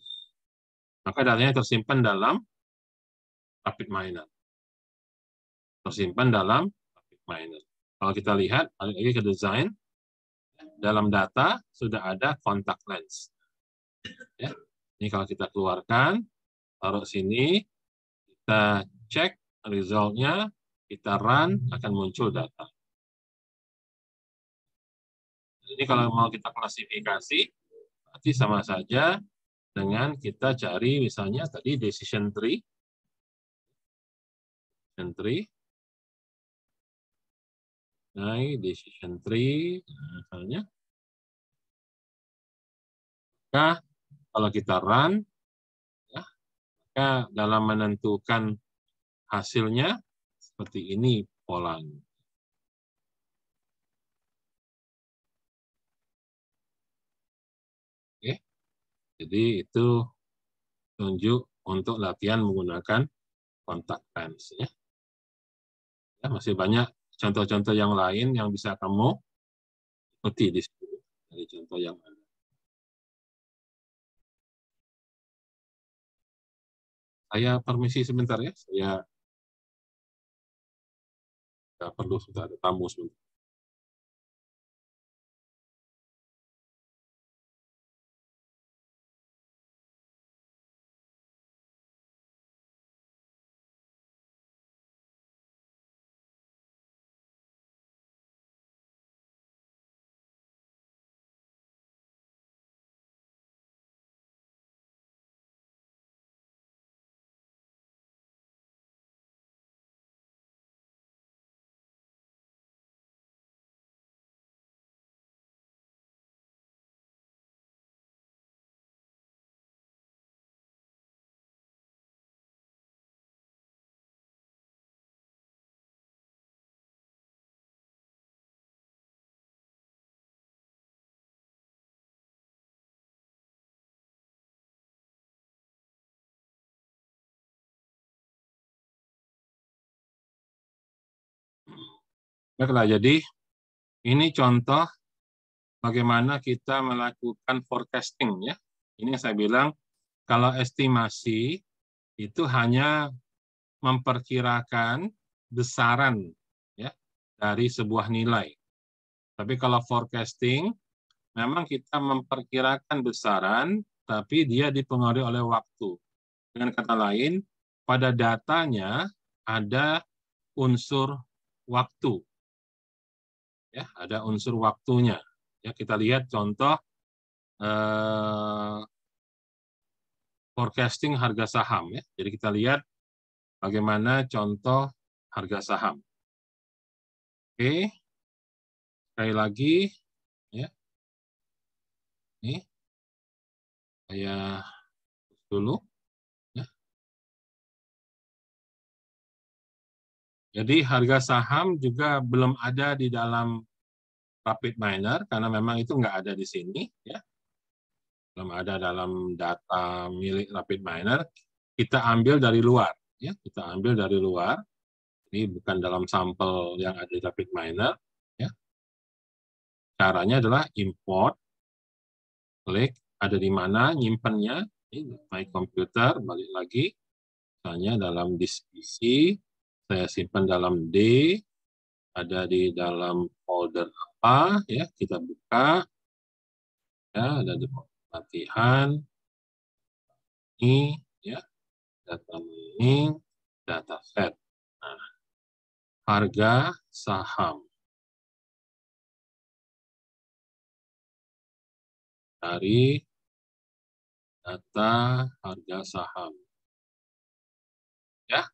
Maka datanya tersimpan dalam RapidMiner. Kalau kita lihat, balik lagi ke desain, dalam data sudah ada kontak lens. Ya. Ini kalau kita keluarkan, taruh sini, kita cek result-nya, kita run, akan muncul data. Ini kalau mau kita klasifikasi, berarti sama saja dengan kita cari misalnya tadi decision tree. Decision tree, misalnya. Maka kalau kita run, ya, maka dalam menentukan hasilnya seperti ini polanya. Oke, jadi itu tunjuk untuk latihan menggunakan kontak lens. Ya, masih banyak contoh-contoh yang lain yang bisa kamu ikuti di sini dari contoh yang ada. Saya permisi sebentar ya, saya perlu sudah ada tamu sebentar. Baiklah, jadi ini contoh bagaimana kita melakukan forecasting ya. Ini saya bilang kalau estimasi itu hanya memperkirakan besaran ya dari sebuah nilai. Tapi kalau forecasting memang kita memperkirakan besaran tapi dia dipengaruhi oleh waktu. Dengan kata lain, pada datanya ada unsur waktu. Ya, ada unsur waktunya. Ya, kita lihat contoh forecasting harga saham ya. Jadi kita lihat bagaimana contoh harga saham. Oke. Sekali lagi ya. Ini saya dulu ya. Jadi harga saham juga belum ada di dalam RapidMiner karena memang itu nggak ada di sini ya. Belum ada dalam data milik RapidMiner. Kita ambil dari luar ya. Kita ambil dari luar. Ini bukan dalam sampel yang ada di RapidMiner ya. Caranya adalah import, klik, ada di mana nyimpennya, ini my computer, balik lagi, misalnya dalam disk PC, saya simpan dalam D, ada di dalam folder apa, ya kita buka, ya ada di latihan, ini, ya data mining, data set, nah, harga saham. Dari data harga saham. Ya.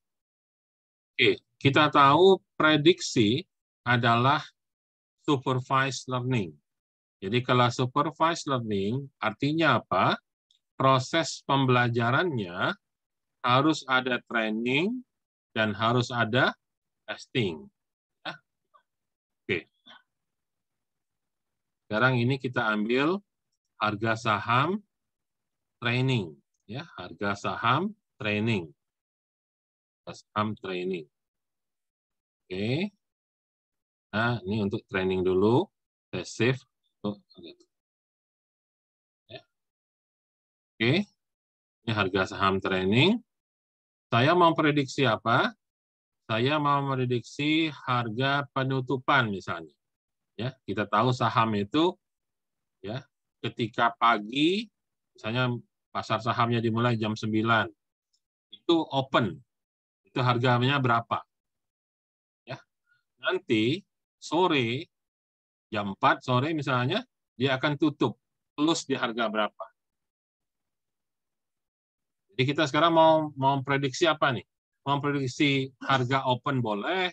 Oke, kita tahu prediksi adalah supervised learning. Jadi kalau supervised learning artinya apa? Proses pembelajarannya harus ada training dan harus ada testing. Ya. Oke. Sekarang ini kita ambil harga saham training, ya, harga saham training. Saham training. Oke. Nah, ini untuk training dulu. Saya save. Ya. Oke. Ini harga saham training. Saya mau prediksi apa? saya mau memprediksi harga penutupan misalnya. Ya, kita tahu saham itu ya ketika pagi misalnya pasar sahamnya dimulai jam 9, itu open. Itu harganya berapa? Ya. Nanti sore jam 4 sore misalnya dia akan tutup, close di harga berapa. Jadi kita sekarang mau prediksi apa nih? Mau prediksi harga open boleh,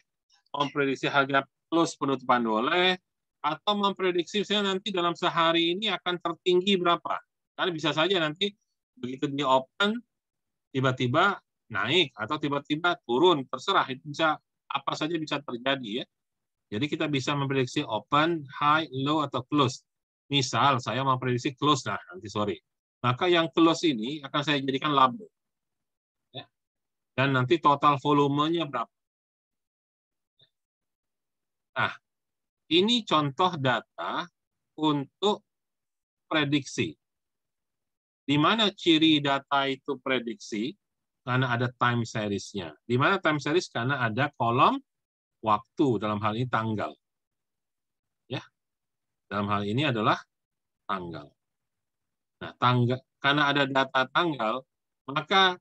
mau prediksi harga close penutupan boleh, atau memprediksi misalnya nanti dalam sehari ini akan tertinggi berapa. Karena bisa saja nanti begitu di open tiba-tiba naik atau tiba-tiba turun, terserah, itu bisa apa saja bisa terjadi ya. Jadi kita bisa memprediksi open, high, low atau close. Misal saya mau prediksi close lah nanti sore. Maka yang close ini akan saya jadikan laba. Ya. Dan nanti total volumenya berapa. Nah, ini contoh data untuk prediksi. Di mana ciri data itu prediksi? Karena ada time series-nya. Di mana time series? Karena ada kolom waktu, dalam hal ini tanggal. Ya, dalam hal ini adalah tanggal. Nah, karena ada data tanggal, maka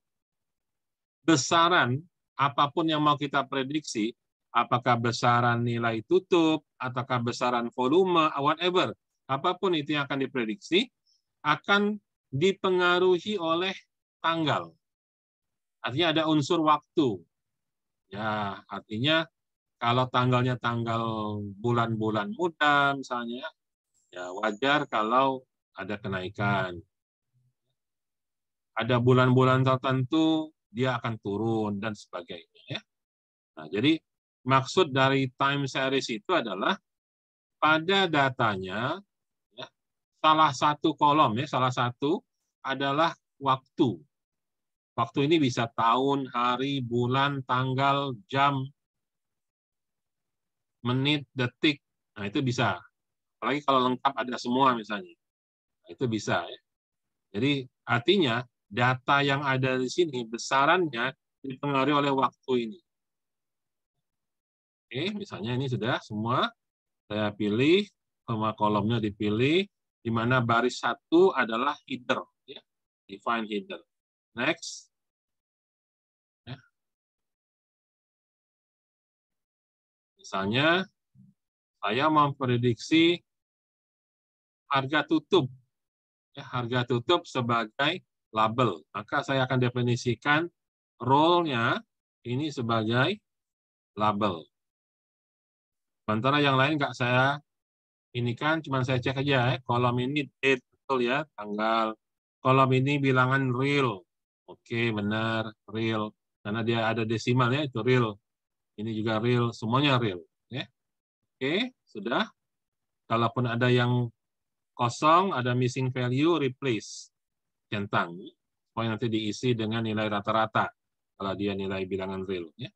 besaran apapun yang mau kita prediksi, apakah besaran nilai tutup, ataukah besaran volume, whatever, apapun itu yang akan diprediksi, akan dipengaruhi oleh tanggal. Artinya ada unsur waktu. Ya, artinya kalau tanggalnya tanggal bulan-bulan muda misalnya, ya wajar kalau ada kenaikan. Ada bulan-bulan tertentu dia akan turun dan sebagainya ya. Nah, jadi maksud dari time series itu adalah pada datanya ya, salah satu kolom ya, salah satu adalah waktu. Waktu ini bisa tahun, hari, bulan, tanggal, jam, menit, detik. Nah, itu bisa. Apalagi kalau lengkap ada semua misalnya. Nah, itu bisa ya. Jadi artinya data yang ada di sini besarannya dipengaruhi oleh waktu ini. Oke, misalnya ini sudah semua saya pilih, semua kolomnya dipilih, di mana baris 1 adalah header, ya. Define header. Next. Ya. Misalnya saya memprediksi harga tutup, ya, harga tutup sebagai label. Maka saya akan definisikan role-nya ini sebagai label. Sementara yang lain nggak saya ini kan cuma saya cek aja ya, kolom ini date betul ya, tanggal. Kolom ini bilangan real. Oke, benar, real. Karena dia ada desimalnya itu real. Ini juga real, semuanya real, ya. Oke, sudah. Kalaupun ada yang kosong, ada missing value, replace. Centang. Supaya nanti diisi dengan nilai rata-rata kalau dia nilai bilangan real, ya.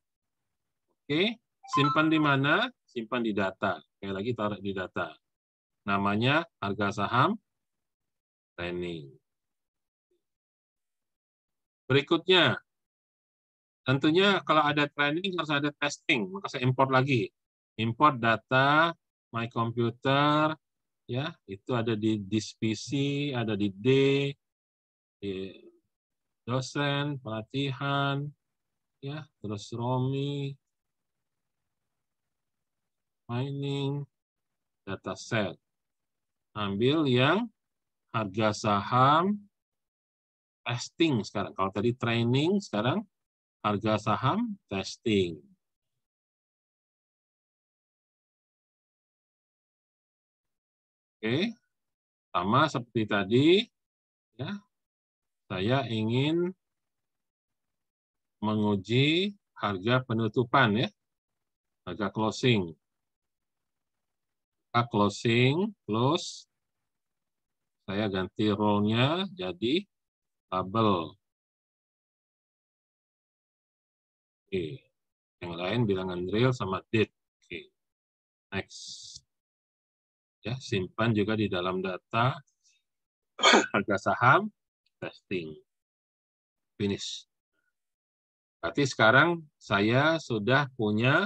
Oke, simpan di mana? Simpan di data. Sekali lagi taruh di data. Namanya harga saham training. Berikutnya, tentunya kalau ada training harus ada testing, maka saya import lagi. Import data, my computer, ya itu ada di PC, ada di di dosen, pelatihan, ya terus Romi, mining, dataset. Ambil yang harga saham testing sekarang. Kalau tadi training, sekarang harga saham testing. Oke, sama seperti tadi, ya. Saya ingin menguji harga penutupan ya, harga closing. Harga closing, close. Saya ganti role-nya jadi label. Oke. Yang lain bilangan real sama date. Oke. Next. Ya, simpan juga di dalam data harga saham testing. Finish. Berarti sekarang saya sudah punya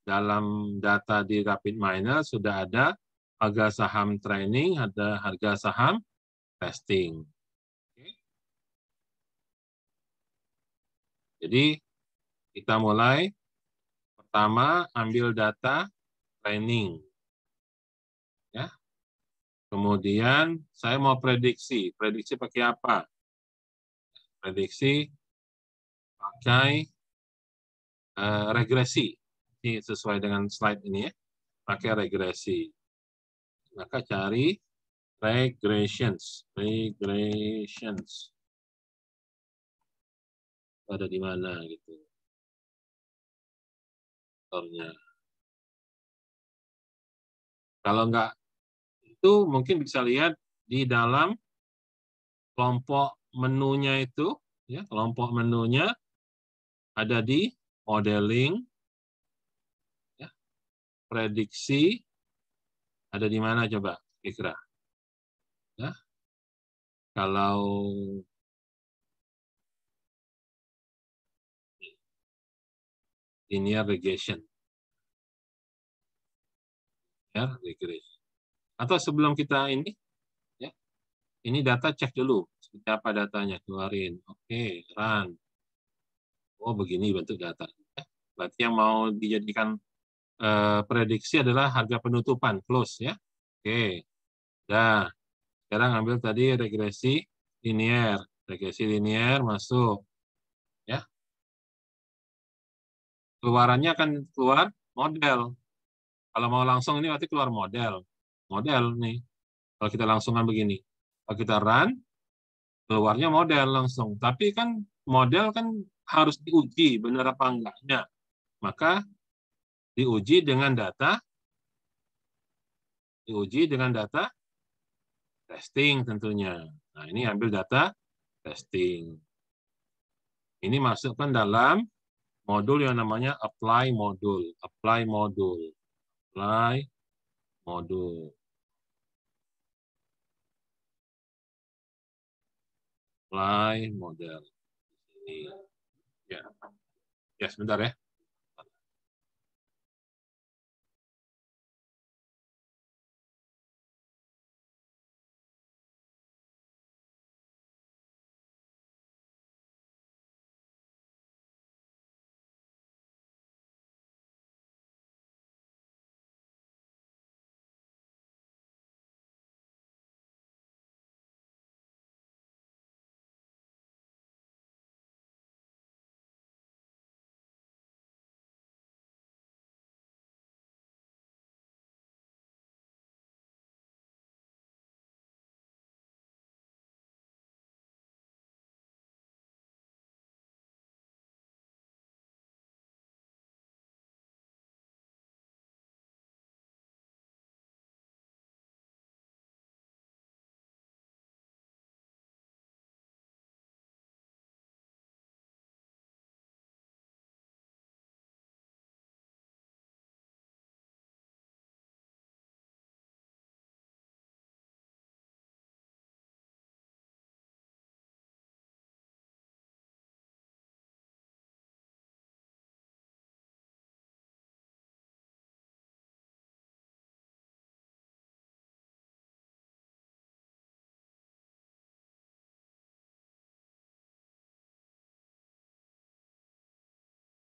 dalam data di RapidMiner sudah ada harga saham training, ada harga saham testing. Jadi kita mulai. Pertama ambil data training. Ya. Kemudian saya mau prediksi. Prediksi pakai apa? Prediksi pakai regresi. Ini sesuai dengan slide ini ya. Pakai regresi. Maka cari regressions. Regressions. Ada di mana gitu. Faktornya. Kalau enggak itu mungkin bisa lihat di dalam kelompok menunya itu, ya, kelompok menunya ada di modeling, ya, prediksi, ada di mana coba kira-kira? Ya, kalau linear regression, ya, regression. Atau sebelum kita ini, ya, ini data cek dulu, seperti apa datanya, keluarin. Oke, run. Oh, begini bentuk data. Berarti yang mau dijadikan prediksi adalah harga penutupan, close ya. Oke. Nah, sekarang ambil tadi regresi linear. Regresi linear masuk. Ya. Keluarannya akan keluar model. Kalau mau langsung ini berarti keluar model. Model nih. Kalau kita langsungkan begini. Kalau kita run, keluarnya model langsung. Tapi kan model kan harus diuji benar apa enggaknya. Maka diuji dengan data testing tentunya. Nah, ini ambil data testing. Ini masukkan dalam modul yang namanya apply modul. Apply modul. Apply modul. Apply model. Ini. Ya. Ya, sebentar ya.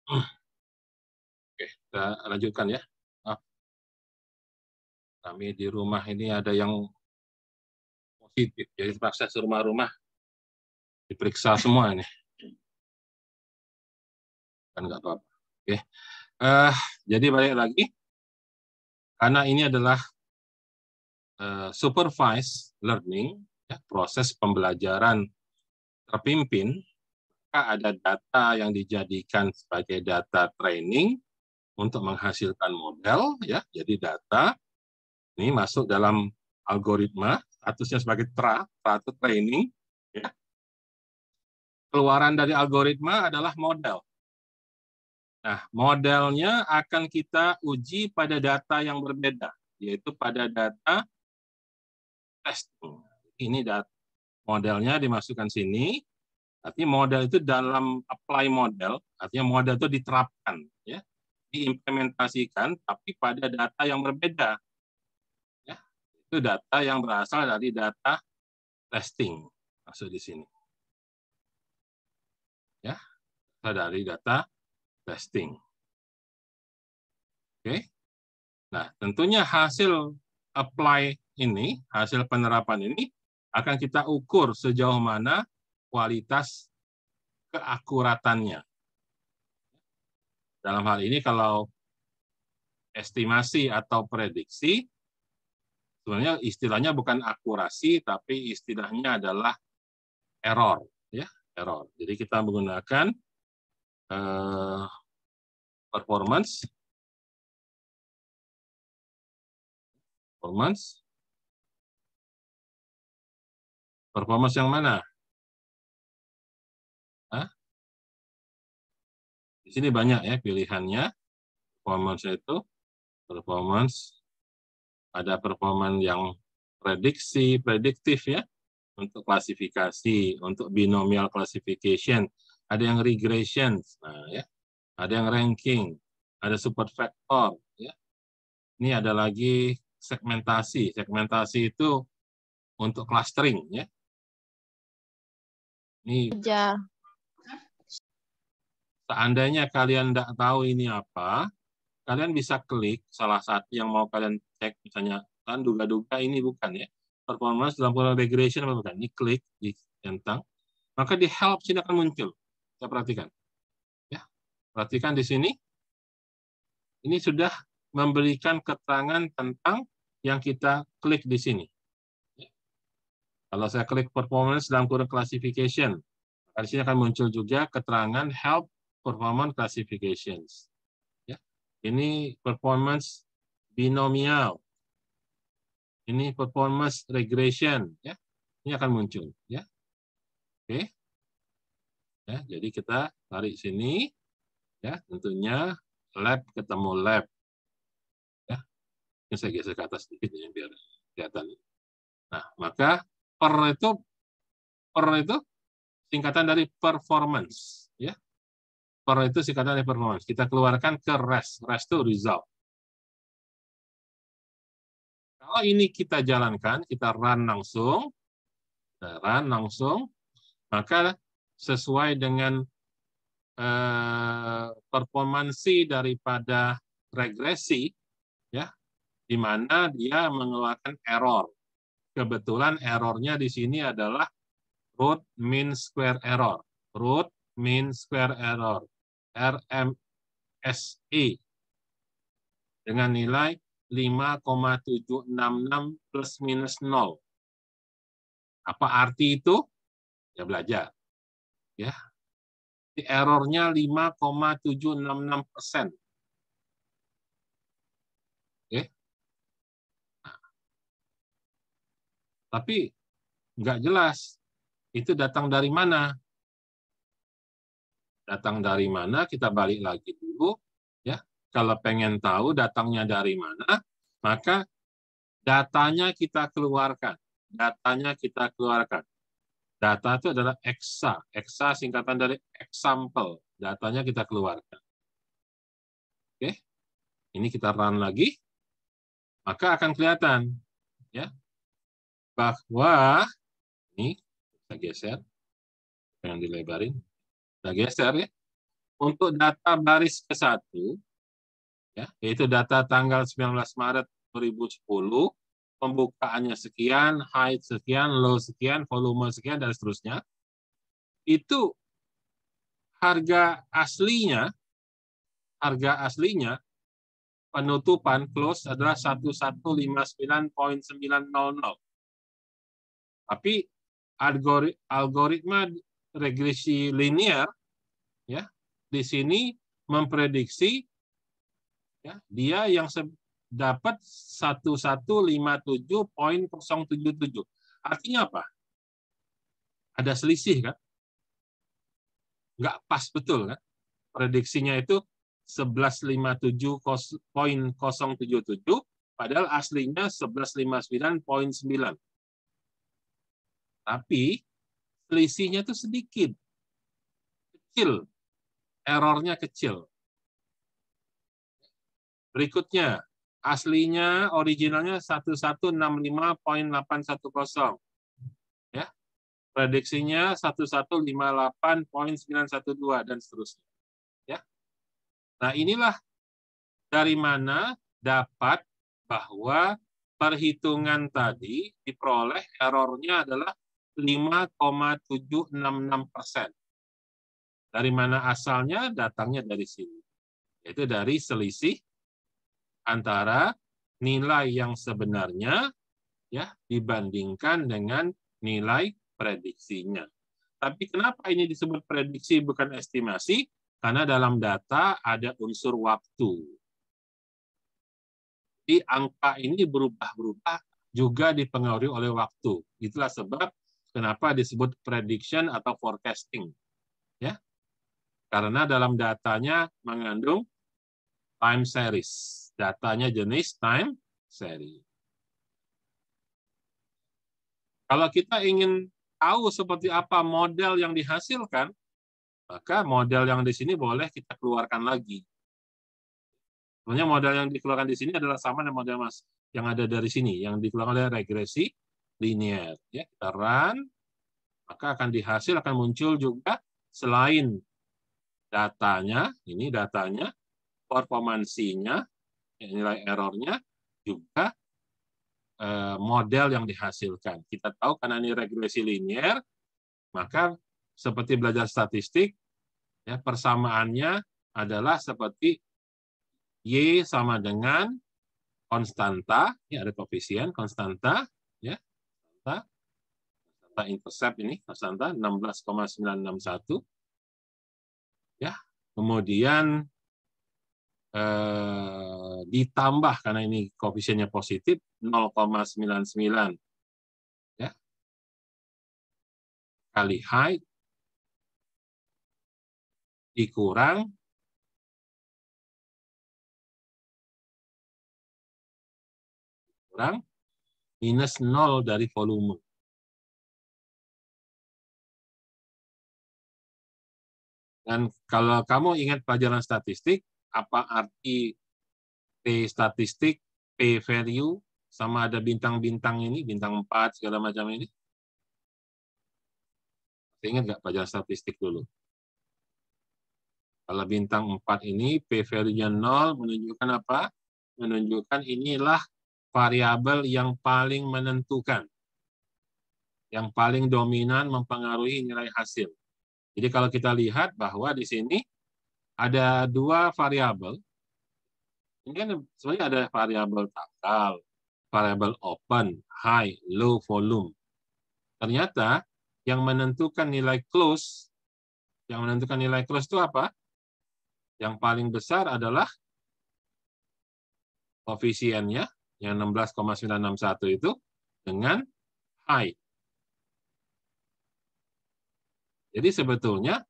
Oke, kita lanjutkan ya. Kami di rumah ini ada yang positif, jadi terpaksa rumah-rumah diperiksa semua ini. Kan nggak apa-apa. Oke. Jadi balik lagi, karena ini adalah supervised learning, ya, proses pembelajaran terpimpin, maka ada data yang dijadikan sebagai data training untuk menghasilkan model, ya. Jadi data ini masuk dalam algoritma, statusnya sebagai atau training. Ya. Keluaran dari algoritma adalah model. Nah, modelnya akan kita uji pada data yang berbeda, yaitu pada data testing. Ini data modelnya dimasukkan sini, Artinya model itu dalam apply model, artinya model itu diterapkan, ya, diimplementasikan, tapi pada data yang berbeda. Ya, itu data yang berasal dari data testing, maksud di sini. Ya, dari data testing. Oke. Nah, tentunya hasil apply ini, hasil penerapan ini akan kita ukur sejauh mana kualitas keakuratannya. Dalam hal ini kalau estimasi atau prediksi, sebenarnya istilahnya bukan akurasi, tapi istilahnya adalah error, ya, error. Jadi kita menggunakan performance yang mana? Hah? Di sini banyak ya pilihannya. Performance itu ada performance yang prediktif ya, untuk klasifikasi, untuk binomial classification, ada yang regression, nah, ya, ada yang ranking, ada super factor, ya. Ini ada lagi segmentasi. Segmentasi itu untuk clustering, ya. Ini seandainya kalian tidak tahu ini apa, kalian bisa klik salah satu yang mau kalian cek, misalnya kan duga-duga ini bukan ya performance dalam pola regression apa bukan, ini klik di tentang, maka di help sini akan muncul. Kita perhatikan ya, perhatikan di sini ini sudah memberikan keterangan tentang yang kita klik di sini. Kalau saya klik performance dalam kurung classification, maka di sini akan muncul juga keterangan help performance classifications. Ini performance binomial, ini performance regression, ya, ini akan muncul, ya, oke, ya, jadi kita tarik sini, ya, tentunya lab ketemu lab, ya, ini saya geser ke atas sedikit ya biar kelihatan. Nah, maka per itu singkatan dari performance, ya. Per itu singkatan dari performance. Kita keluarkan ke rest itu result. Kalau ini kita jalankan, kita run langsung, maka sesuai dengan performansi daripada regresi, ya, di mana dia mengeluarkan error. Kebetulan errornya di sini adalah root mean square error, RMSE, dengan nilai 5,766 plus minus 0. Apa arti itu? Ya belajar. Ya. Errornya 5,766%. Oke. Nah. Tapi nggak jelas itu datang dari mana. Datang dari mana, kita balik lagi dulu. Ya. Kalau pengen tahu datangnya dari mana, maka datanya kita keluarkan. Datanya kita keluarkan. Data itu adalah EXA. EXA singkatan dari example. Datanya kita keluarkan. Oke. Ini kita run lagi. Maka akan kelihatan ya bahwa ini kita geser, yang dilebarin. Kita geser ya. Untuk data baris ke-1 ya, yaitu data tanggal 19 Maret 2010, pembukaannya sekian, height sekian, low sekian, volume sekian, dan seterusnya. Itu harga aslinya penutupan close adalah 1159.900. Tapi algoritma regresi linear ya di sini memprediksi ya, dia yang dapat 1157.077. Artinya apa? Ada selisih kan? Nggak pas betul kan? Prediksinya itu 1157.077, padahal aslinya 1159.9. Tapi selisihnya itu sedikit. kecil, errornya kecil. Berikutnya, aslinya, originalnya 1165.810. Ya, prediksinya 1158.912 dan seterusnya. Ya. Nah, inilah dari mana dapat bahwa perhitungan tadi diperoleh errornya adalah 5,766%. Dari mana asalnya? Datangnya dari sini. Yaitu dari selisih antara nilai yang sebenarnya ya dibandingkan dengan nilai prediksinya. Tapi kenapa ini disebut prediksi bukan estimasi? Karena dalam data ada unsur waktu. Jadi angka ini berubah-berubah juga dipengaruhi oleh waktu. Itulah sebab kenapa disebut prediction atau forecasting. Ya. Karena dalam datanya mengandung time series. Datanya jenis time series. Kalau kita ingin tahu seperti apa model yang dihasilkan, maka model yang di sini boleh kita keluarkan lagi. Sebenarnya model yang dikeluarkan di sini adalah sama dengan model Mas yang ada dari sini, yang dikeluarkan oleh regresi linear. Ya, kita run, maka akan dihasil akan muncul juga selain datanya, ini datanya, performansinya, nilai errornya, juga model yang dihasilkan. Kita tahu karena ini regresi linear, maka seperti belajar statistik, ya, persamaannya adalah seperti Y sama dengan konstanta, ya ada koefisien konstanta, ya, konstanta intercept ini konstanta 16,961, ya, kemudian ditambah karena ini koefisiennya positif 0,99, ya, kali height dikurang minus 0 dari volume. Dan kalau kamu ingat pelajaran statistik, apa arti P statistik, P value, sama ada bintang-bintang ini, bintang 4, segala macam ini? Ingat nggak pelajaran statistik dulu? Kalau bintang 4 ini, P value-nya 0, menunjukkan apa? Menunjukkan inilah variabel yang paling menentukan, yang paling dominan mempengaruhi nilai hasil. Jadi kalau kita lihat bahwa di sini ada dua variabel. Ini kan sebenarnya ada variabel tanggal, variabel open, high, low volume. Ternyata yang menentukan nilai close itu apa? Yang paling besar adalah koefisiennya yang 16,961 itu dengan high. Jadi sebetulnya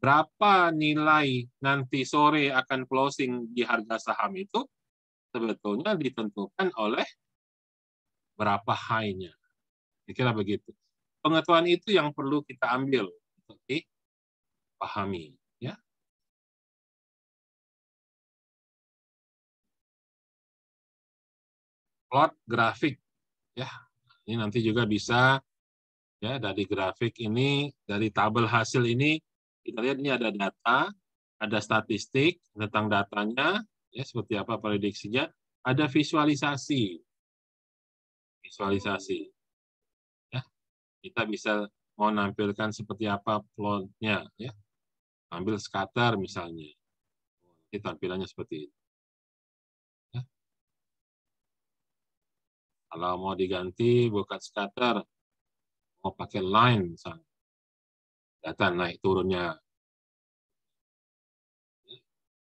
berapa nilai nanti sore akan closing di harga saham itu sebetulnya ditentukan oleh berapa high-nya. Kira-kira begitu. Pengetahuan itu yang perlu kita ambil untuk dipahami. Ya. Plot grafik. Ya. Ini nanti juga bisa ya dari grafik ini, dari tabel hasil ini, kita lihat ini ada data, ada statistik tentang datanya, ya seperti apa prediksinya, ada visualisasi. Ya. Kita bisa mau nampilkan seperti apa plotnya, ya. Ambil scatter misalnya. Ini tampilannya seperti itu. Ya. Kalau mau diganti bukan scatter, mau pakai line misalnya. Data naik turunnya.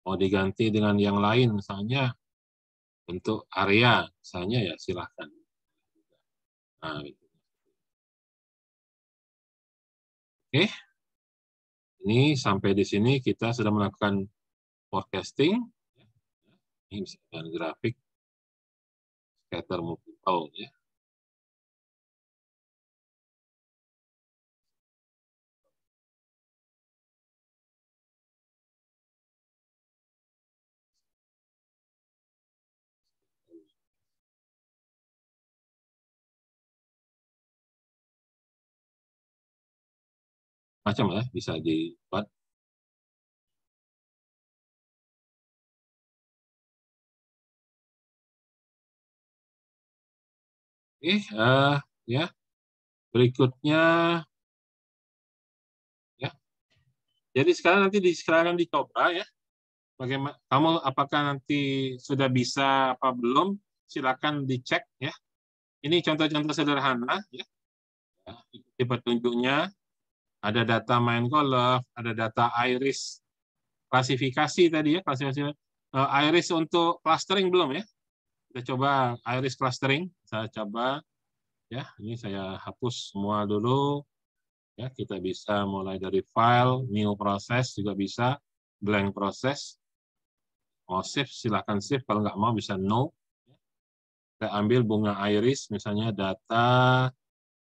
Mau diganti dengan yang lain misalnya bentuk area misalnya ya silahkan. Nah, itu. Oke. Ini sampai di sini kita sudah melakukan forecasting. Ini bisa dengan grafik scatter multiple ya. macam ya, bisa dibuat. Oke, ya berikutnya ya. Jadi sekarang dicoba ya. Bagaimana kamu apakah nanti sudah bisa apa belum? Silakan dicek ya. Ini contoh-contoh sederhana ya. Di petunjuknya ada data Minecraft, ada data iris klasifikasi tadi ya, klasifikasi iris untuk clustering belum ya? Kita coba iris clustering. Saya coba ya, ini saya hapus semua dulu. Ya, kita bisa mulai dari file, new process juga bisa, blank process. Mau save, silahkan save. Kalau nggak mau bisa no. Kita ambil bunga iris, misalnya data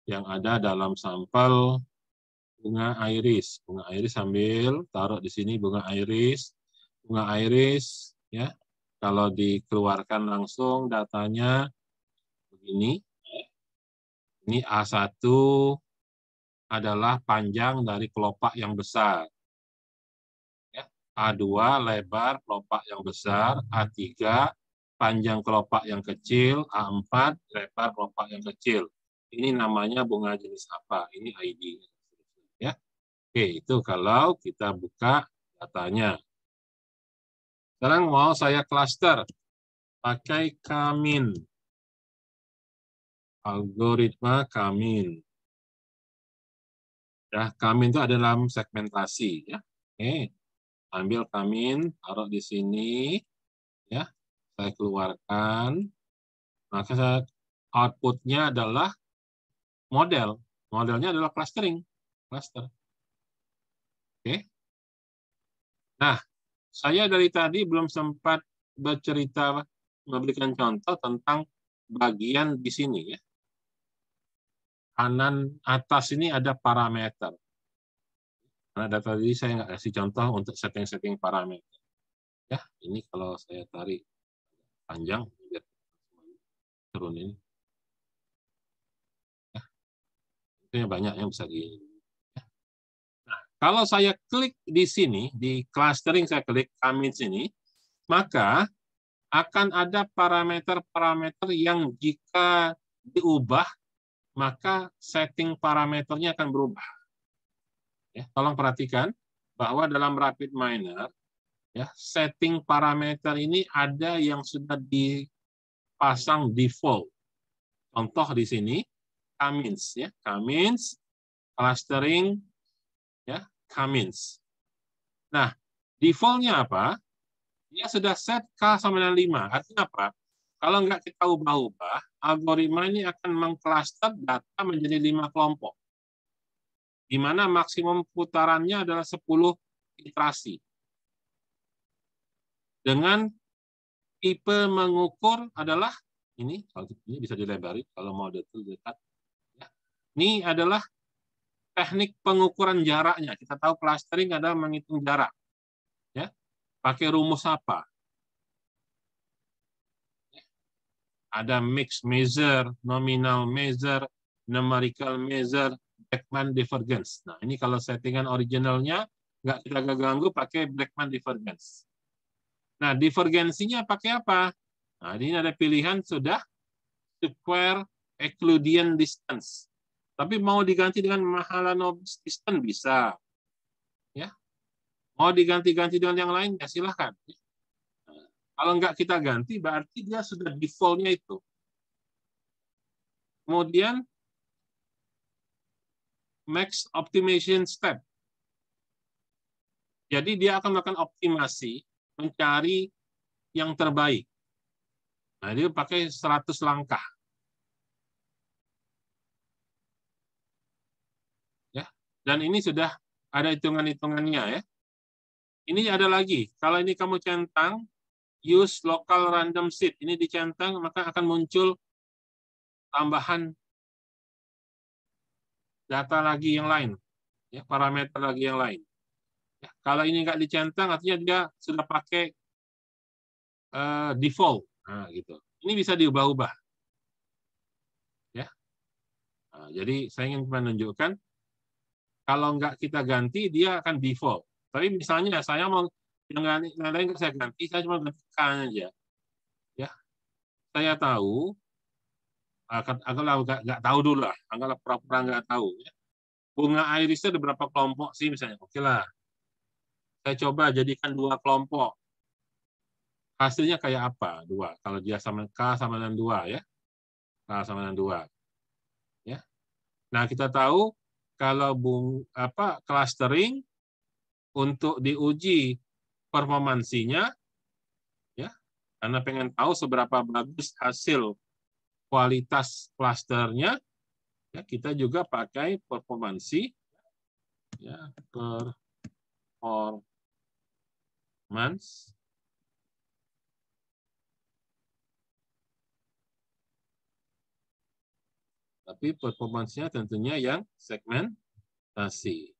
yang ada dalam sampel bunga iris. Bunga iris ambil, taruh di sini bunga iris. Bunga iris, ya. Kalau dikeluarkan langsung datanya begini. Ini A1 adalah panjang dari kelopak yang besar. A2 lebar kelopak yang besar, A3 panjang kelopak yang kecil, A4 lebar kelopak yang kecil. Ini namanya bunga jenis apa? Ini ID. Ya. Oke, itu kalau kita buka datanya. Sekarang mau saya cluster pakai Kamin. Algoritma Kamin. Ya, Kamin itu ada dalam segmentasi ya. Oke. Ambil Kamin, taruh di sini ya. Saya keluarkan. Maka output-nya adalah model. Modelnya adalah clustering. Cluster. Oke. Nah, saya dari tadi belum sempat bercerita, memberikan contoh tentang bagian di sini ya. Kanan atas ini ada parameter. Karena data tadi saya nggak kasih contoh untuk setting-setting parameter. Ya, ini kalau saya tarik panjang, biar turun ini. Ya, itu banyak yang bisa di. Nah, kalau saya klik di sini, di clustering saya klik Kamin sini, maka akan ada parameter-parameter yang jika diubah, maka setting parameternya akan berubah. Ya, tolong perhatikan bahwa dalam RapidMiner, ya, setting parameter ini ada yang sudah dipasang default. Contoh di sini, Kamins, ya, Kamins, clustering, ya, Kamins. Nah, defaultnya apa? Dia sudah set K sama dengan 5. Artinya apa? Kalau nggak kita ubah-ubah, algoritma ini akan mengcluster data menjadi 5 kelompok. Di mana maksimum putarannya adalah 10 iterasi. Dengan tipe mengukur adalah, ini, kalau ini bisa dilebarin, kalau mau dekat. Ya. Ini adalah teknik pengukuran jaraknya. Kita tahu clustering adalah menghitung jarak. Ya. Pakai rumus apa? Ada mixed measure, nominal measure, numerical measure, Blackman divergence. Nah, ini kalau settingan originalnya nggak kita ganggu pakai Blackman divergence. Nah, divergensinya pakai apa? Nah, ini ada pilihan sudah square Euclidean distance. Tapi mau diganti dengan Mahalanobis distance bisa. Ya. Mau diganti-ganti dengan yang lain ya silahkan. Kalau nggak kita ganti, berarti dia sudah default-nya itu. Kemudian, max optimization step. Jadi dia akan melakukan optimasi, mencari yang terbaik. Nah, dia pakai 100 langkah. Ya. Dan ini sudah ada hitungan-hitungannya ya. Ini ada lagi. Kalau ini kamu centang, use local random seed. Ini dicentang, maka akan muncul tambahan data lagi yang lain, ya, parameter lagi yang lain. Ya, kalau ini nggak dicentang, artinya dia sudah pakai default. Nah, gitu. Ini bisa diubah-ubah. Ya. Nah, jadi saya ingin menunjukkan Kalau nggak kita ganti, dia akan default. Tapi misalnya saya mau yang lain saya ganti, saya cuma ganti K aja. Ya, saya tahu, anggaplah nggak tahu dulu lah, anggaplah pura-pura nggak tahu. Ya. Bunga irisnya ada berapa kelompok sih misalnya? Oke lah, saya coba jadikan 2 kelompok. Hasilnya kayak apa? 2. Kalau dia sama K sama dengan 2 ya. K sama dengan 2. Ya. Nah, kita tahu kalau clustering untuk diuji performansinya ya, karena pengen tahu seberapa bagus hasil kualitas klasternya, ya kita juga pakai performansi ya, performance tapi performansinya tentunya yang segmentasi.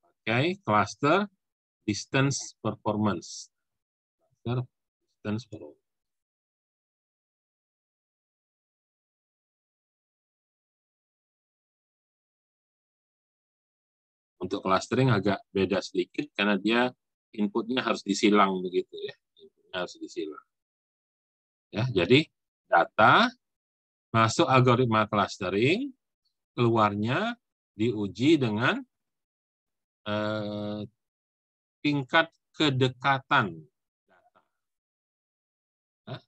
Pakai cluster distance performance. Cluster distance performance. Untuk clustering agak beda sedikit karena dia inputnya harus disilang begitu ya. Inputnya harus disilang. Ya, jadi data masuk algoritma clustering, keluarnya diuji dengan tingkat kedekatan data. Nah,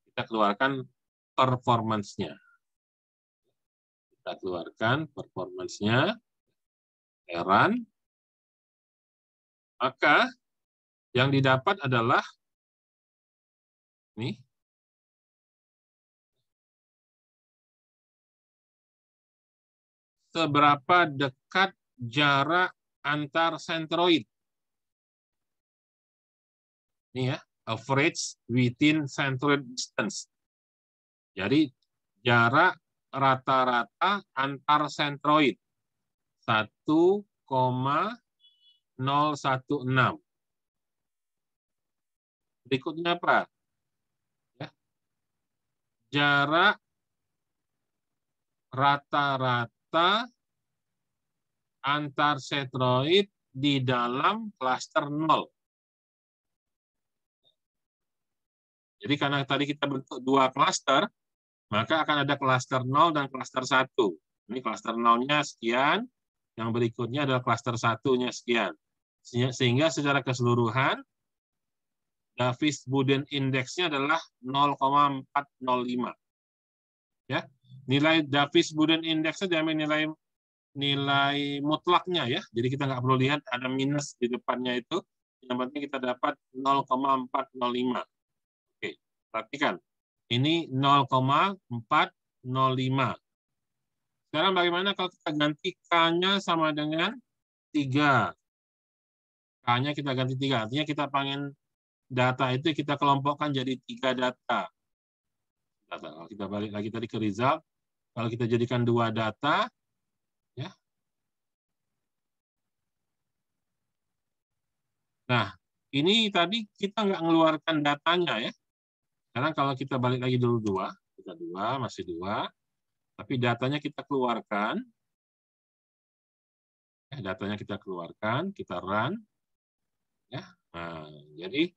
kita keluarkan performance-nya. Kita keluarkan performance-nya, heran, maka yang didapat adalah ini, seberapa dekat jarak antar sentroid. Ini ya, average within centroid distance. Jadi jarak rata-rata antar sentroid 1,016. Berikutnya apa? Ya. Jarak rata-rata antar sentroid di dalam klaster 0. Jadi karena tadi kita bentuk 2 klaster, maka akan ada klaster 0 dan klaster 1. Ini klaster 0-nya sekian, yang berikutnya adalah klaster 1-nya sekian. Sehingga secara keseluruhan, Davis-Buden indeksnya adalah 0,405. Ya, nilai Davis-Buden indeksnya diambil nilai mutlaknya ya. Jadi kita nggak perlu lihat ada minus di depannya itu. Yang penting kita dapat 0,405. Oke, perhatikan. Ini 0,405. Sekarang bagaimana kalau kita ganti K-nya sama dengan 3? K-nya kita ganti 3. Artinya kita pengen data itu kita kelompokkan jadi 3 data. Kalau kita balik lagi tadi ke result, kalau kita jadikan 2 data, ya. Nah, ini tadi kita nggak mengeluarkan datanya ya. Sekarang kalau kita balik lagi dulu 2, kita 2, masih 2, tapi datanya kita keluarkan. Datanya kita keluarkan, kita run. Ya. Nah, jadi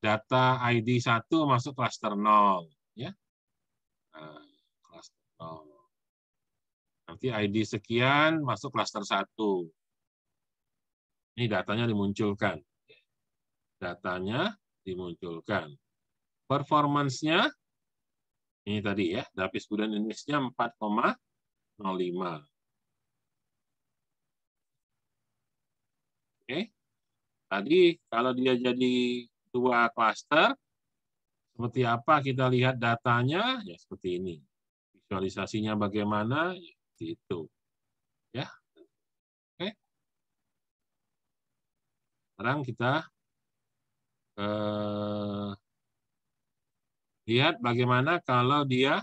data ID 1 masuk klaster 0. Ya. Nah, klaster 0. Nanti ID sekian masuk klaster 1. Ini datanya dimunculkan. Datanya dimunculkan. Performance-nya, ini tadi ya, Davis-Buden index-nya 4,05. Oke. Tadi kalau dia jadi 2 klaster, seperti apa kita lihat datanya? Ya seperti ini. Visualisasinya bagaimana? Ya, seperti itu. Ya. Oke. Sekarang kita lihat bagaimana kalau dia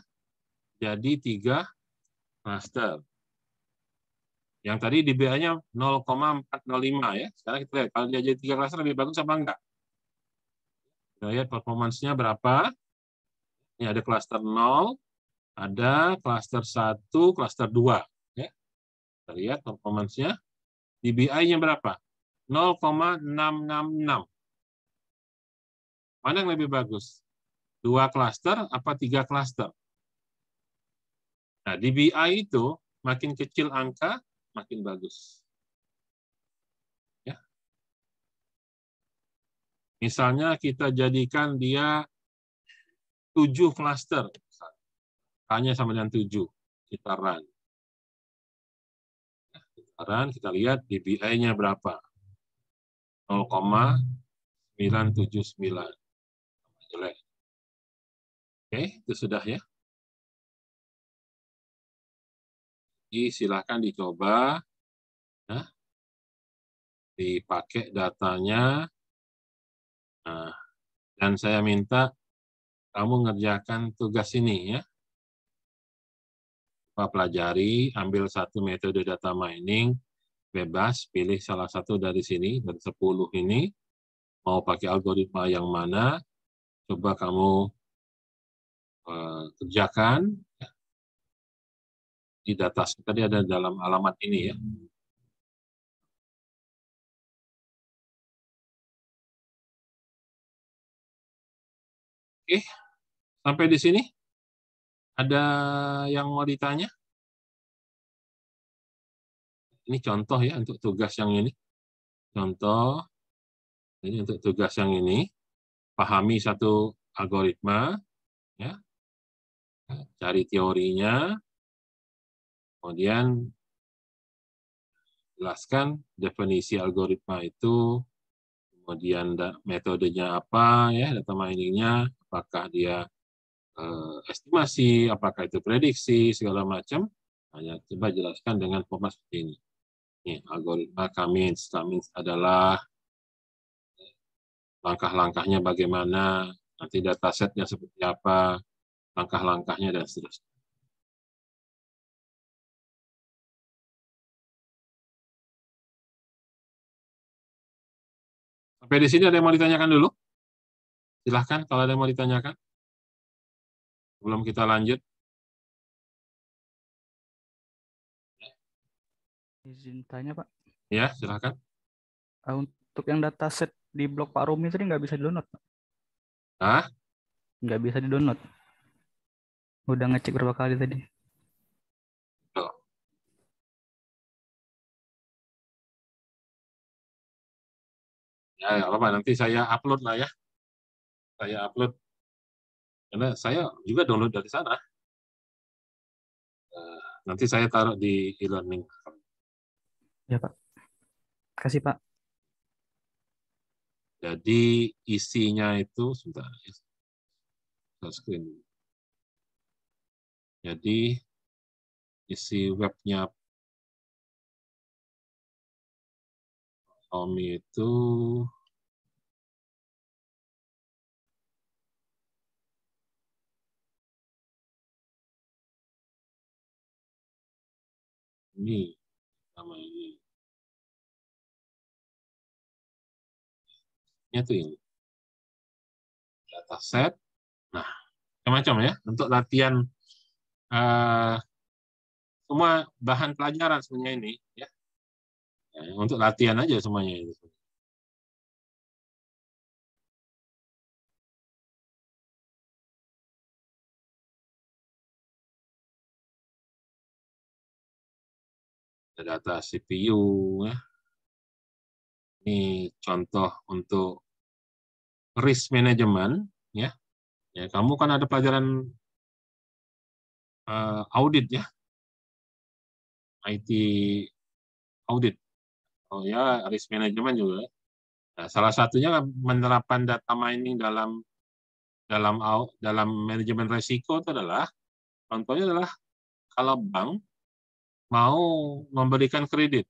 jadi 3 klaster. Yang tadi di BA-nya 0,405 ya. Sekarang kita lihat kalau dia jadi 3 klaster lebih bagus apa enggak? Kita lihat performance-nya berapa. Ini ada klaster 0, ada klaster 1, klaster 2. Ya. Kita lihat performance-nya. DBI-nya berapa? 0,666. Mana yang lebih bagus? 2 klaster apa 3 klaster? Nah, DBI itu makin kecil angka, makin bagus. Ya. Misalnya kita jadikan dia 7 klaster. Hanya sama dengan 7. Kita run. Kita lihat DBI-nya berapa. 0,979. Jelek. Oke, itu sudah ya. Jadi silakan dicoba. Nah, dipakai datanya. Nah, dan saya minta kamu ngerjakan tugas ini ya. Pelajari, ambil satu metode data mining, bebas, pilih salah satu dari sini, dari 10 ini, mau pakai algoritma yang mana, coba kamu kerjakan. Di data tadi ada dalam alamat ini ya. Oke, sampai di sini. Ada yang mau ditanya? Ini contoh ya untuk tugas yang ini. Contoh, ini untuk tugas yang ini. Pahami satu algoritma, ya, cari teorinya, kemudian jelaskan definisi algoritma itu, kemudian metodenya apa, ya, data miningnya, apakah dia estimasi, apakah itu prediksi, segala macam. Hanya coba jelaskan dengan format seperti ini. Ini algoritma K-means. K-means adalah langkah-langkahnya bagaimana, nanti datasetnya seperti apa, langkah-langkahnya, dan seterusnya. Sampai di sini ada yang mau ditanyakan dulu? Silahkan kalau ada yang mau ditanyakan. Sebelum kita lanjut. Izin tanya, Pak. Ya, silahkan. Untuk yang dataset di blog Pak Rumi tadi nggak bisa di-download, Pak? Nah, Nggak bisa di-download. Udah ngecek berapa kali tadi. ya, apa nanti saya upload lah ya. Saya upload. Karena saya juga download dari sana. Nanti saya taruh di e-learning. Ya, Pak. Kasih, Pak. Jadi isinya itu, sebentar ya. Screen. Jadi isi webnya Xiaomi itu ini nama ini. Itu ini. Dataset. Nah, macam-macam ya untuk latihan semua bahan pelajaran sebenarnya ini ya. Untuk latihan aja semuanya ini. Data CPU ya. Ini contoh untuk risk management ya. Ya, kamu kan ada pelajaran audit ya. IT audit. Oh ya, risk management juga. Nah, salah satunya menerapkan data mining dalam manajemen risiko itu adalah, contohnya adalah kalau bank mau memberikan kredit,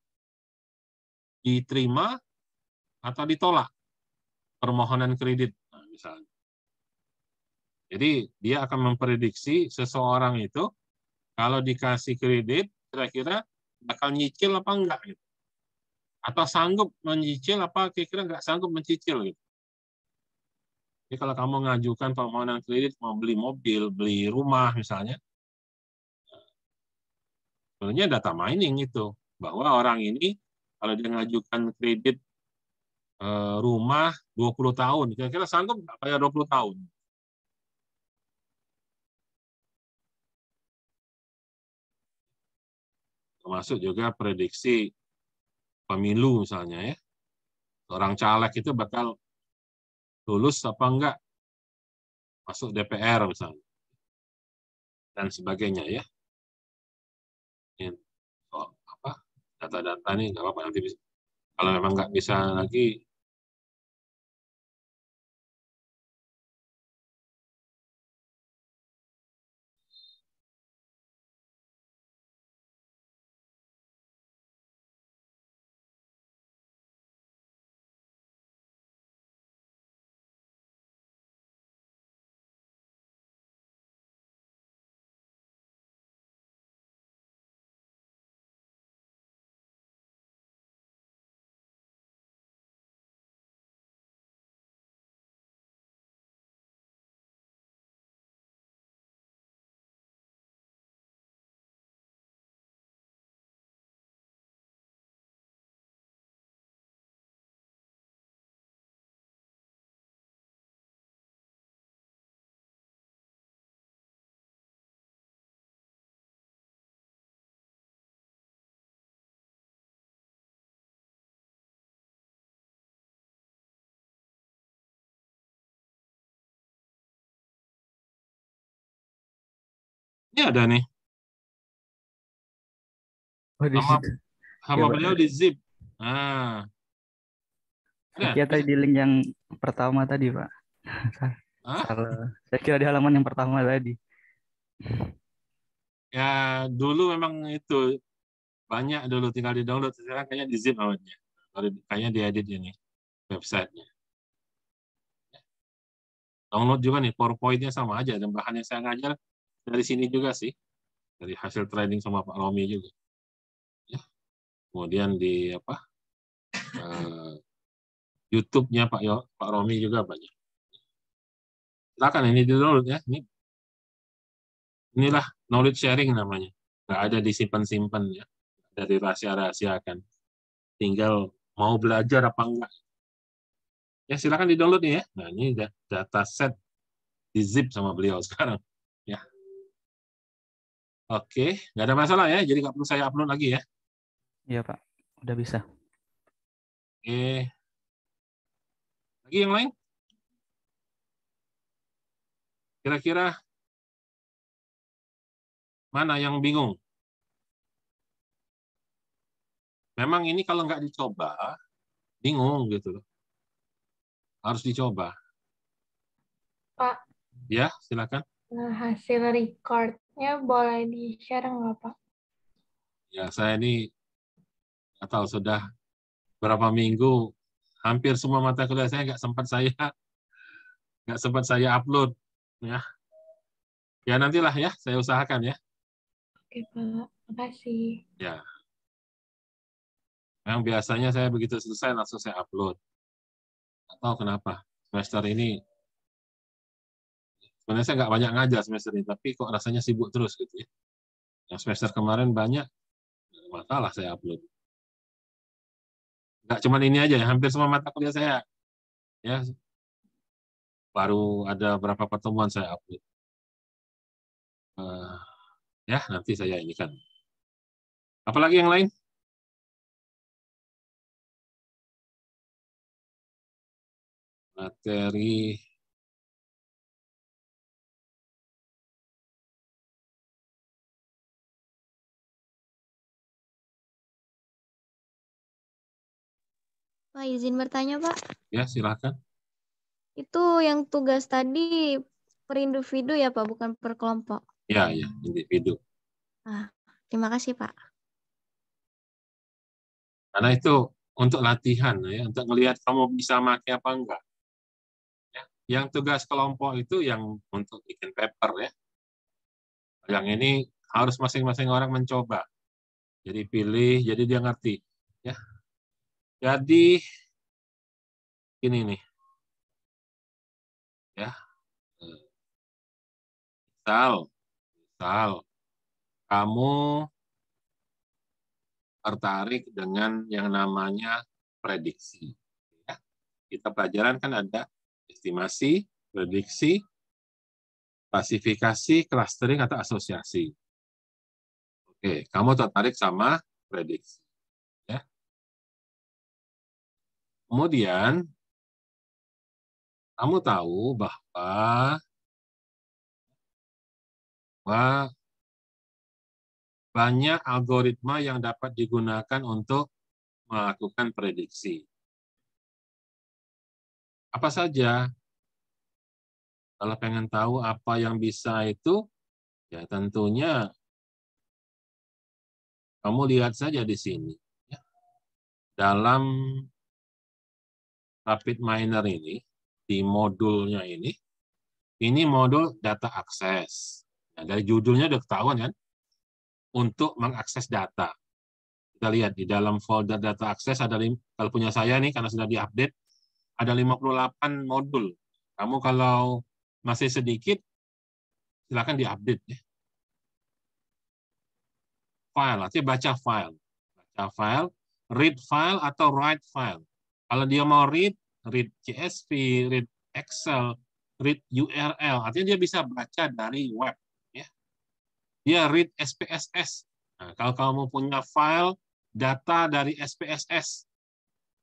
diterima atau ditolak permohonan kredit, nah, misalnya. Jadi dia akan memprediksi seseorang itu kalau dikasih kredit kira-kira bakal nyicil apa enggak gitu. Atau sanggup menyicil apa kira-kira enggak sanggup mencicil gitu. Jadi kalau kamu mengajukan permohonan kredit mau beli mobil, beli rumah misalnya, sebenarnya data mining itu. bahwa orang ini kalau dia ngajukan kredit rumah 20 tahun, kira-kira sanggup nggak bayar 20 tahun? Termasuk juga prediksi pemilu misalnya ya. Orang caleg itu bakal lulus apa enggak masuk DPR misalnya. Dan sebagainya ya. Ini apa data-data ini nggak apa-apa nanti bisa. Kalau memang nggak bisa lagi, ini ada nih Oh, di sama situ. Ya, sama Pak. beliau di zip. Nah, Saya ya kira bisa. tadi di link yang pertama tadi, Pak. Ah, Salah. Saya kira di halaman yang pertama tadi. ya dulu memang itu banyak dulu tinggal di download, sekarang kayaknya di zip awalnya. Kalau kayaknya diedit ini websitenya. Download juga nih, PowerPoint-nya sama aja, dan bahan yang saya ngajar dari sini juga sih, dari hasil training sama Pak Romi juga. Ya. Kemudian di apa YouTube-nya Pak Romi juga banyak. Silakan ini di download ya. Inilah knowledge sharing namanya. Nggak ada disimpan-simpan ya, dari rahasia-rahasiakan. Tinggal mau belajar apa enggak. Ya silakan di download nih ya. Nah ini data set di zip sama beliau sekarang. Ya, oke, nggak ada masalah ya. Jadi nggak perlu saya upload lagi ya. Iya, Pak. Udah bisa. Oke, lagi yang lain? Kira-kira mana yang bingung? Memang ini kalau nggak dicoba, bingung gitu loh. Harus dicoba. Pak, Ya, silakan. hasil recordnya boleh di-share nggak, Pak? Ya, saya ini nggak tahu sudah berapa minggu, hampir semua mata kuliah saya nggak sempat saya upload. Ya, ya nantilah ya, saya usahakan ya. Oke, Pak. Makasih. Ya, yang biasanya saya begitu selesai langsung saya upload. Atau kenapa semester ini sebenarnya saya nggak banyak ngajar semester ini, tapi kok rasanya sibuk terus gitu ya. Yang semester kemarin banyak, masalah saya upload. Nggak cuma ini aja ya, hampir semua mata kuliah saya ya baru ada berapa pertemuan saya upload. Eh, ya nanti saya ini kan. Apalagi yang lain? Materi Pak, izin bertanya, Pak. ya silakan. Itu yang tugas tadi per individu ya, Pak, bukan per kelompok. Ya individu. Ah, terima kasih, Pak. Karena itu untuk latihan ya, untuk melihat kamu bisa pakai apa enggak. Ya. Yang tugas kelompok itu yang untuk bikin paper ya. Yang ini harus masing-masing orang mencoba. Jadi pilih, jadi dia ngerti. Ya. Jadi ini nih, ya. Misal kamu tertarik dengan yang namanya prediksi. Ya. Kita pelajaran kan ada estimasi, prediksi, klasifikasi, clustering, atau asosiasi. Oke, kamu tertarik sama prediksi. Ya. Kemudian, kamu tahu bahwa banyak algoritma yang dapat digunakan untuk melakukan prediksi. Apa saja? Kalau pengen tahu apa yang bisa itu, ya tentunya kamu lihat saja di sini. Ya. Dalam RapidMiner ini, di modulnya ini modul data akses. Nah, dari judulnya udah ketahuan kan? Untuk mengakses data. Kita lihat di dalam folder data akses ada, kalau punya saya nih karena sudah diupdate, ada 58 modul. Kamu kalau masih sedikit, silakan diupdate ya. File, artinya baca file. Baca file, read file atau write file. Kalau dia mau read CSV, read Excel, read URL, artinya dia bisa baca dari web. Ya. Dia read SPSS. Nah, kalau kamu punya file, data dari SPSS,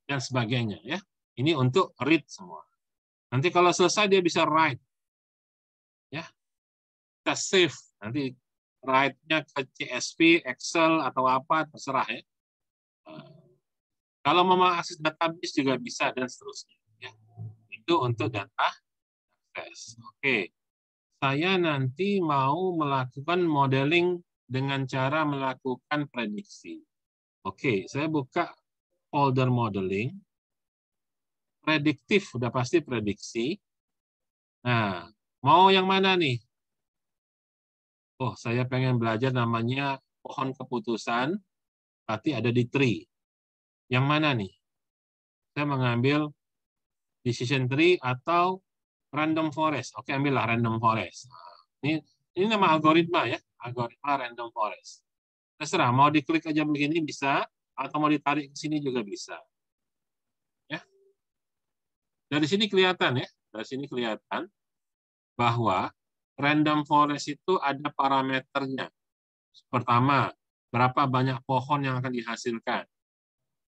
dan sebagainya. Ya. Ini untuk read semua. Nanti kalau selesai dia bisa write. Ya. Kita save. Nanti write-nya ke CSV, Excel, atau apa, terserah ya. Kalau mau akses database juga bisa, dan seterusnya. Ya. Itu untuk data akses. Oke. Saya nanti mau melakukan modeling dengan cara melakukan prediksi. Oke, saya buka folder modeling. Prediktif, udah pasti prediksi. Nah, mau yang mana nih? Oh, saya pengen belajar namanya pohon keputusan, berarti ada di tree. Yang mana nih? Saya mengambil decision tree atau random forest. Oke, ambillah random forest. Ini nama algoritma ya, algoritma random forest. Terserah, mau diklik aja begini bisa, atau mau ditarik ke sini juga bisa. Ya. Dari sini kelihatan ya, dari sini kelihatan bahwa random forest itu ada parameternya. Pertama, berapa banyak pohon yang akan dihasilkan.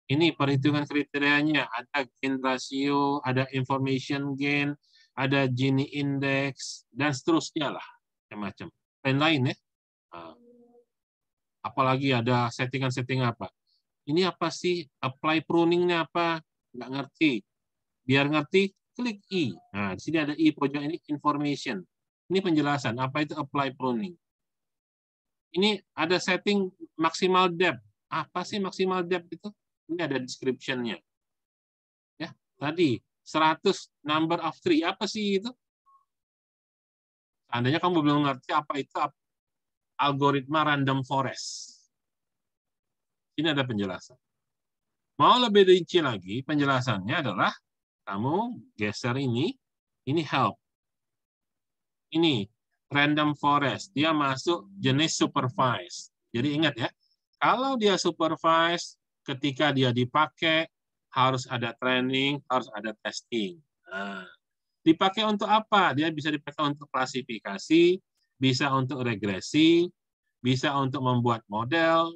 Ini perhitungan kriterianya, ada gain ratio, ada information gain, ada Gini index, dan seterusnya lah, macam-macam. Lain-lain ya. Nah, apalagi ada settingan-setting apa. Ini apa sih? Apply pruning-nya apa? Nggak ngerti. Biar ngerti, klik I. Nah, di sini ada I pojok ini, information. Ini penjelasan, apa itu apply pruning. Ini ada setting maksimal depth. Apa sih maksimal depth itu? Ini ada description-nya. Ya, tadi 100 number of tree. Apa sih itu? Seandainya kamu belum ngerti apa itu algoritma random forest. Ini ada penjelasan. Mau lebih rinci lagi, penjelasannya adalah kamu geser ini help. Ini random forest, dia masuk jenis supervised. Jadi ingat ya, kalau dia supervised, ketika dia dipakai, harus ada training, harus ada testing. Nah, dipakai untuk apa? Dia bisa dipakai untuk klasifikasi, bisa untuk regresi, bisa untuk membuat model,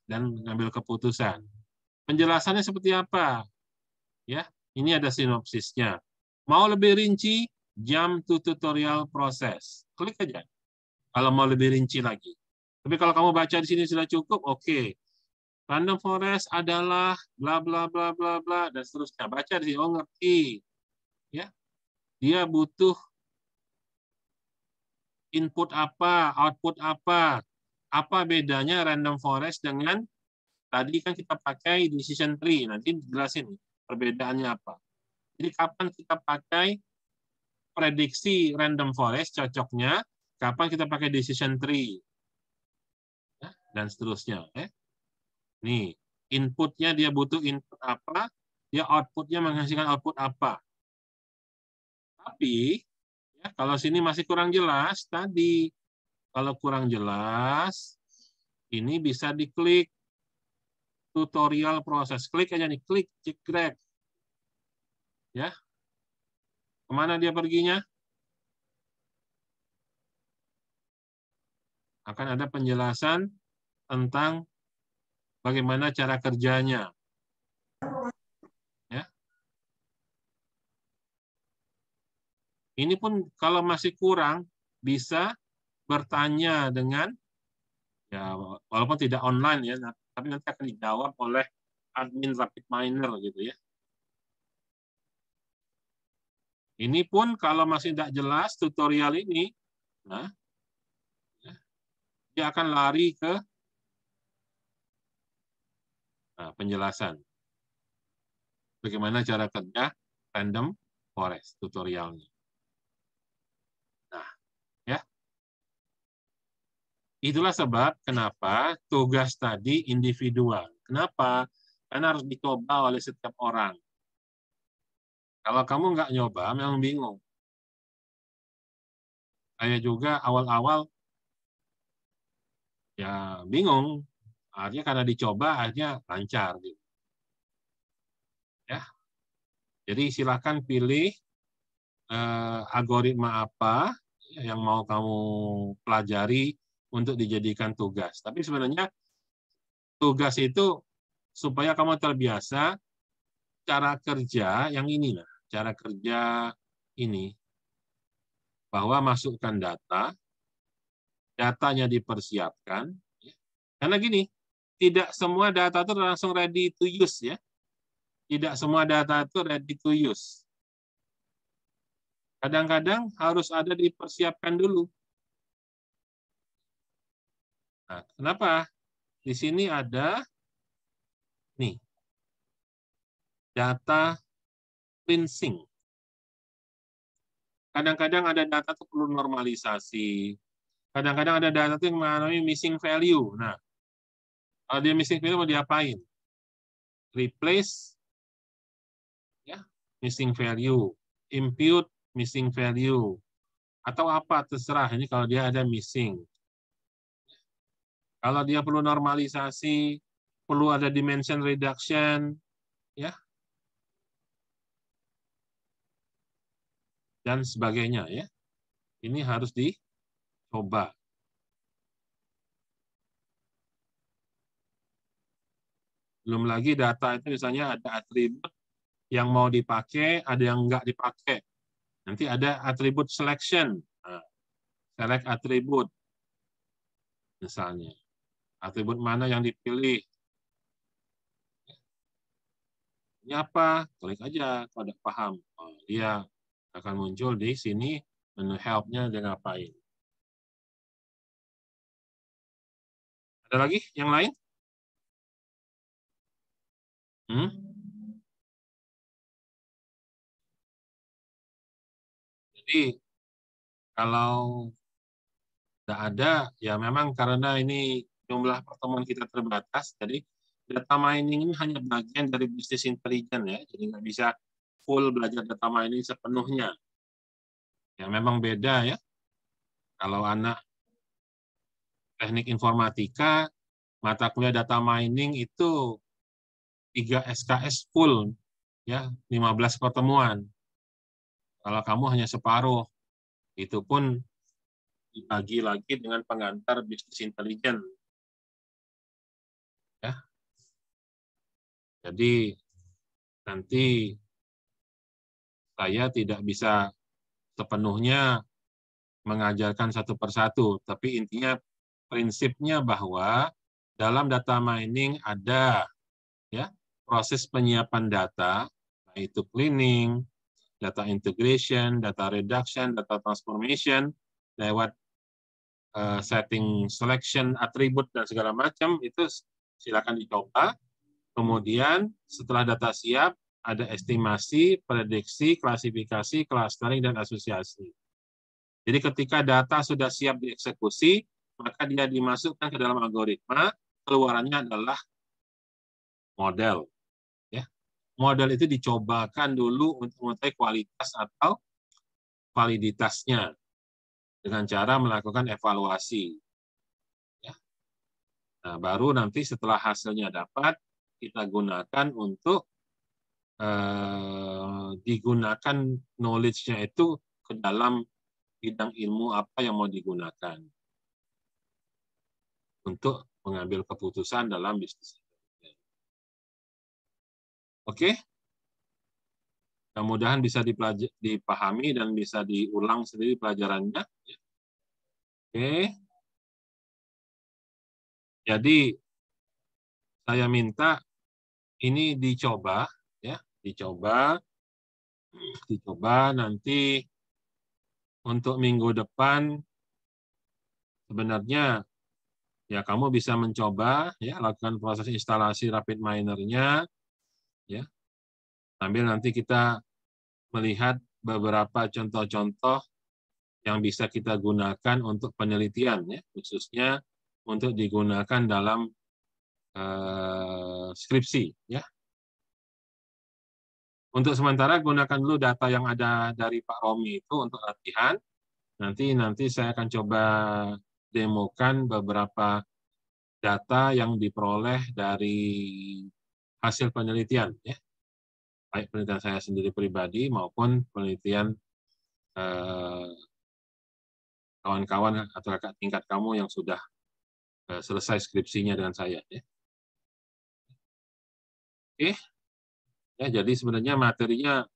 dan mengambil keputusan. Penjelasannya seperti apa? Ya, ini ada sinopsisnya. Mau lebih rinci, jump to tutorial proses. Klik aja. Kalau mau lebih rinci lagi. Tapi kalau kamu baca di sini sudah cukup, oke. Random forest adalah bla bla bla bla bla dan seterusnya. Baca di sini, oh ngerti. Ya. Dia butuh input apa, output apa. Apa bedanya random forest dengan tadi kan kita pakai decision tree. Nanti jelasin perbedaannya apa. Jadi kapan kita pakai prediksi random forest cocoknya, kapan kita pakai decision tree, dan seterusnya. Nih, inputnya dia butuh input apa, dia outputnya menghasilkan output apa. Tapi, ya, kalau sini masih kurang jelas, tadi, kalau kurang jelas, ini bisa diklik. tutorial proses. Klik aja nih, klik, cekrek. Ya. Kemana dia perginya? Akan ada penjelasan tentang bagaimana cara kerjanya. Ya. Ini pun kalau masih kurang, bisa bertanya dengan, ya walaupun tidak online ya, tapi nanti akan dijawab oleh admin RapidMiner gitu ya. Ini pun kalau masih tidak jelas tutorial ini, nah, dia akan lari ke penjelasan. Bagaimana cara kerja random forest tutorialnya. Nah, ya. Itulah sebab kenapa tugas tadi individual. Kenapa? Karena harus dicoba oleh setiap orang. Kalau kamu nggak nyoba, memang bingung. Saya juga awal-awal ya bingung. Akhirnya karena dicoba, akhirnya lancar. Gitu. Ya. Jadi silakan pilih algoritma apa yang mau kamu pelajari untuk dijadikan tugas. Tapi sebenarnya tugas itu supaya kamu terbiasa cara kerja yang ini lah. Cara kerja ini, bahwa masukkan data, datanya dipersiapkan, karena gini, tidak semua data itu langsung ready to use ya, tidak semua data itu ready to use. Kadang-kadang harus ada dipersiapkan dulu. Nah, kenapa? Di sini ada nih data cleansing. Kadang-kadang ada data itu perlu normalisasi. Kadang-kadang ada data itu yang mengalami missing value. Nah, kalau dia missing value mau diapain? Replace, ya, missing value. Impute missing value. Atau apa, terserah. Ini kalau dia ada missing. Kalau dia perlu normalisasi, perlu ada dimension reduction, ya, dan sebagainya, ya. Ini harus dicoba. Belum lagi data itu misalnya ada atribut yang mau dipakai, ada yang enggak dipakai. Nanti ada atribut selection. Nah, select atribut. Misalnya. Atribut mana yang dipilih. Ini apa? Klik aja kalau udah paham. Oh, dia akan muncul di sini, menu help-nya dia ngapain. Ada lagi yang lain? Jadi kalau tidak ada, ya memang karena ini jumlah pertemuan kita terbatas, jadi data mining ini hanya bagian dari bisnis intelijen ya, jadi nggak bisa full belajar data mining sepenuhnya. Ya memang beda ya. Kalau anak teknik informatika, mata kuliah data mining itu 3 SKS full, ya 15 pertemuan. Kalau kamu hanya separuh, itu pun dibagi lagi dengan pengantar bisnis intelijen. Ya. Jadi nanti saya tidak bisa sepenuhnya mengajarkan satu persatu, tapi intinya prinsipnya bahwa dalam data mining ada ya proses penyiapan data, yaitu cleaning, data integration, data reduction, data transformation, lewat setting selection, atribut, dan segala macam, itu silakan dicoba. Kemudian setelah data siap, ada estimasi, prediksi, klasifikasi, clustering, dan asosiasi. Jadi ketika data sudah siap dieksekusi, maka dia dimasukkan ke dalam algoritma, keluarannya adalah model. Ya. Model itu dicobakan dulu untuk mengetahui kualitas atau validitasnya dengan cara melakukan evaluasi. Ya. Nah, baru nanti setelah hasilnya dapat, kita gunakan untuk digunakan knowledge-nya itu ke dalam bidang ilmu apa yang mau digunakan untuk mengambil keputusan dalam bisnis. Oke? Mudah-mudahan bisa dipahami dan bisa diulang sendiri pelajarannya. Oke. Jadi saya minta ini dicoba, ya, dicoba nanti untuk minggu depan. Sebenarnya ya kamu bisa mencoba, ya, lakukan proses instalasi RapidMiner-nya, ya, sambil nanti kita melihat beberapa contoh-contoh yang bisa kita gunakan untuk penelitian, ya, khususnya untuk digunakan dalam skripsi, ya. Untuk sementara gunakan dulu data yang ada dari Pak Romi itu untuk latihan. Nanti saya akan coba demokan beberapa data yang diperoleh dari hasil penelitian, ya. Baik penelitian saya sendiri pribadi maupun penelitian kawan-kawan atau kakak tingkat kamu yang sudah selesai skripsinya dengan saya, ya. Oke, ya, jadi sebenarnya materinya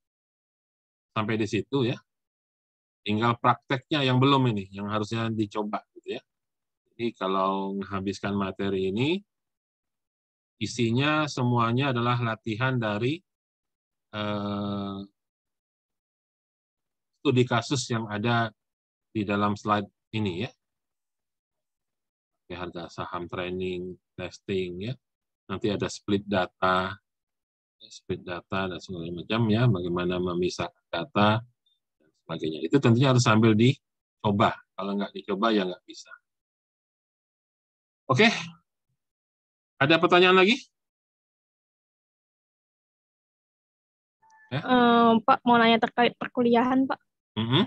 sampai di situ, ya. Tinggal prakteknya yang belum ini, yang harusnya dicoba, gitu ya. Jadi kalau menghabiskan materi ini, isinya semuanya adalah latihan dari studi kasus yang ada di dalam slide ini, ya. Harga saham training, testing, ya. Nanti ada split data dan segala macam, ya, bagaimana memisahkan data dan sebagainya. Itu tentunya harus sambil dicoba. Kalau nggak dicoba ya nggak bisa. Oke, ada pertanyaan lagi? Ya? Pak, mau nanya terkait perkuliahan, Pak. Mm-hmm.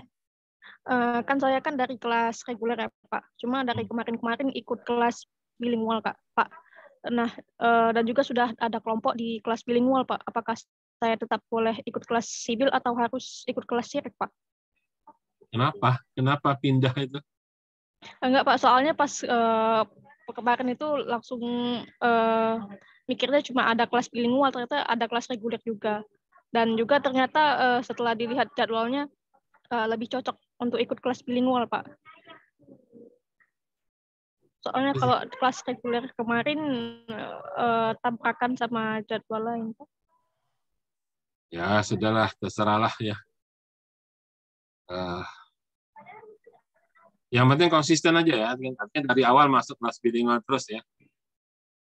Kan saya kan dari kelas reguler ya, Pak. Cuma dari kemarin-kemarin ikut kelas bilingual, Kak, Pak. Nah, dan juga sudah ada kelompok di kelas bilingual, Pak. Apakah saya tetap boleh ikut kelas sibil atau harus ikut kelas syirik, Pak? Kenapa? Kenapa pindah itu? Enggak, Pak. Soalnya pas kemarin itu langsung mikirnya cuma ada kelas bilingual, ternyata ada kelas reguler juga. Dan juga ternyata setelah dilihat jadwalnya lebih cocok untuk ikut kelas bilingual, Pak. Soalnya kalau kelas reguler kemarin tabrakan sama jadwal lain, Pak. Ya, sudahlah, terserahlah, ya. Yang penting konsisten aja, ya. Artinya dari awal masuk kelas bilingual terus, ya.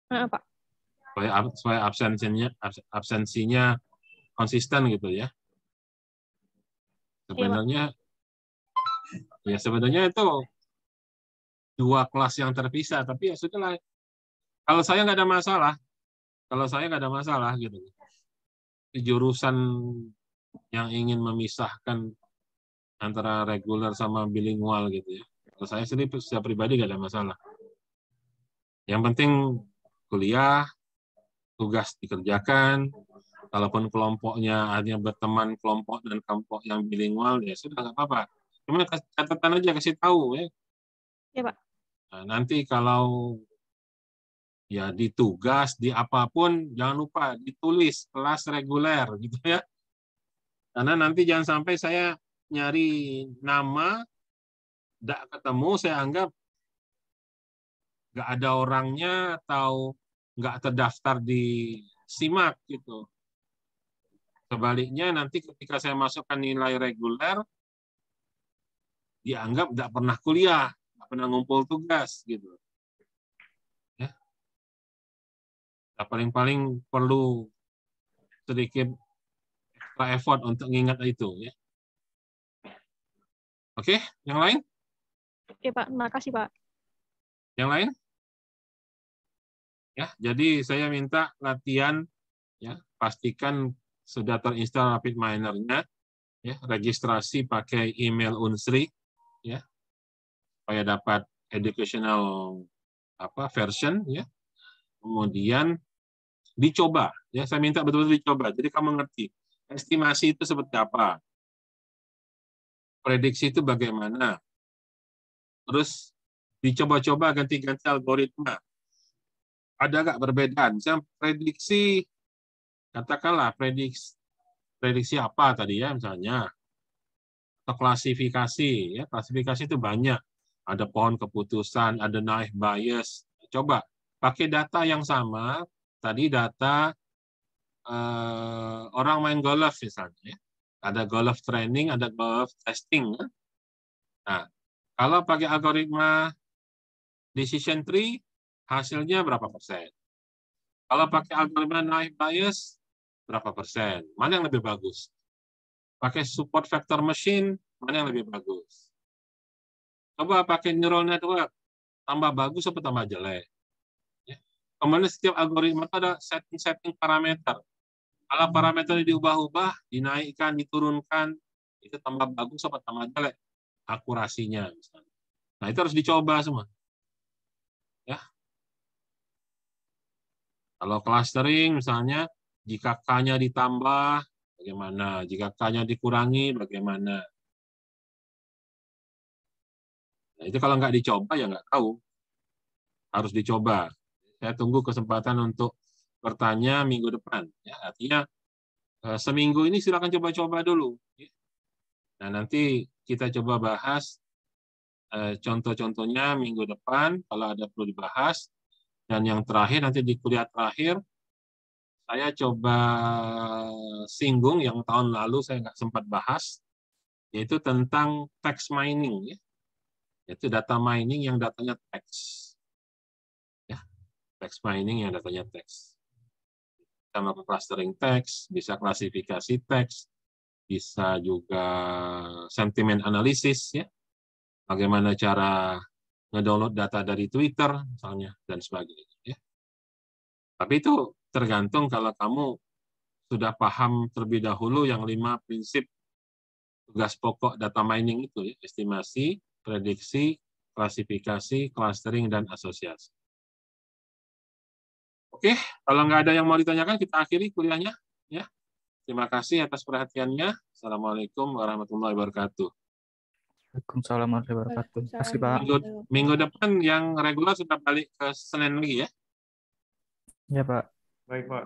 Pak. Supaya absensinya konsisten gitu, ya. Sebenarnya itu dua kelas yang terpisah, tapi ya sudahlah. Kalau saya nggak ada masalah, gitu. Jurusan yang ingin memisahkan antara reguler sama bilingual, gitu, ya. Kalau saya sendiri secara pribadi nggak ada masalah. Yang penting kuliah, tugas dikerjakan. Kalaupun kelompoknya hanya berteman kelompok dan kelompok yang bilingual, ya sudah nggak apa-apa. Cuma catatan aja, kasih tahu, ya. Ya, Pak. Nah, nanti kalau ya di tugas, di apapun, jangan lupa ditulis kelas reguler, gitu, ya. Karena nanti jangan sampai saya nyari nama, nggak ketemu, saya anggap nggak ada orangnya atau nggak terdaftar di SIMAK, gitu. Sebaliknya nanti ketika saya masukkan nilai reguler, dianggap nggak pernah kuliah, nggak pernah ngumpul tugas, gitu. Ya. Nah, paling-paling perlu sedikit extra effort untuk mengingat itu, ya. Oke, yang lain? Oke, Pak. Makasih, Pak. Yang lain? Ya, jadi saya minta latihan, ya, pastikan sudah terinstall RapidMiner-nya, ya, registrasi pakai email Unsri, ya, supaya dapat educational version, ya. Kemudian dicoba. Ya, saya minta betul-betul dicoba. Jadi kamu ngerti estimasi itu seperti apa, prediksi itu bagaimana, terus dicoba-coba ganti-ganti algoritma. Ada nggak perbedaan? Misalnya prediksi, katakanlah prediksi apa tadi ya misalnya, atau klasifikasi. Ya, klasifikasi itu banyak. Ada pohon keputusan, ada naive bias. Coba pakai data yang sama, tadi data orang main golf misalnya. Ya. Ada golf training, ada golf testing. Ya. Nah, kalau pakai algoritma decision tree, hasilnya berapa persen? Kalau pakai algoritma naive bias, berapa persen? Mana yang lebih bagus? Pakai support vector machine, mana yang lebih bagus? Coba pakai neural network, tambah bagus atau tambah jelek? Ya. Kemudian setiap algoritma itu ada setting parameter. Kalau parameternya diubah-ubah, dinaikkan, diturunkan, itu tambah bagus atau tambah jelek? Akurasinya. Misalnya. Nah, itu harus dicoba semua. Ya. Kalau clustering, misalnya, jika K-nya ditambah, bagaimana? Jika K-nya dikurangi, bagaimana? Nah, itu kalau nggak dicoba, ya nggak tahu. Harus dicoba. Saya tunggu kesempatan untuk bertanya minggu depan. Ya, artinya, seminggu ini silakan coba-coba dulu. Nah, nanti kita coba bahas contoh-contohnya minggu depan, kalau ada perlu dibahas. Dan yang terakhir, nanti di kuliah terakhir, saya coba singgung yang tahun lalu saya nggak sempat bahas, yaitu tentang text mining. Ya. Yaitu data mining yang datanya teks. Ya. Text mining yang datanya teks. Bisa melakukan clustering teks, bisa klasifikasi teks, bisa juga sentimen analisis, ya. Bagaimana cara ngedownload data dari Twitter, misalnya, dan sebagainya. Ya. Tapi itu tergantung kalau kamu sudah paham terlebih dahulu yang 5 prinsip tugas pokok data mining itu, ya. Estimasi, prediksi, klasifikasi, clustering, dan asosiasi. Oke, kalau nggak ada yang mau ditanyakan, kita akhiri kuliahnya. Ya. Terima kasih atas perhatiannya. Assalamualaikum warahmatullahi wabarakatuh. Waalaikumsalam warahmatullahi wabarakatuh. Terima kasih, Pak. Minggu depan yang regular sudah balik ke Senin lagi ya. Ya, Pak. Baik, Pak.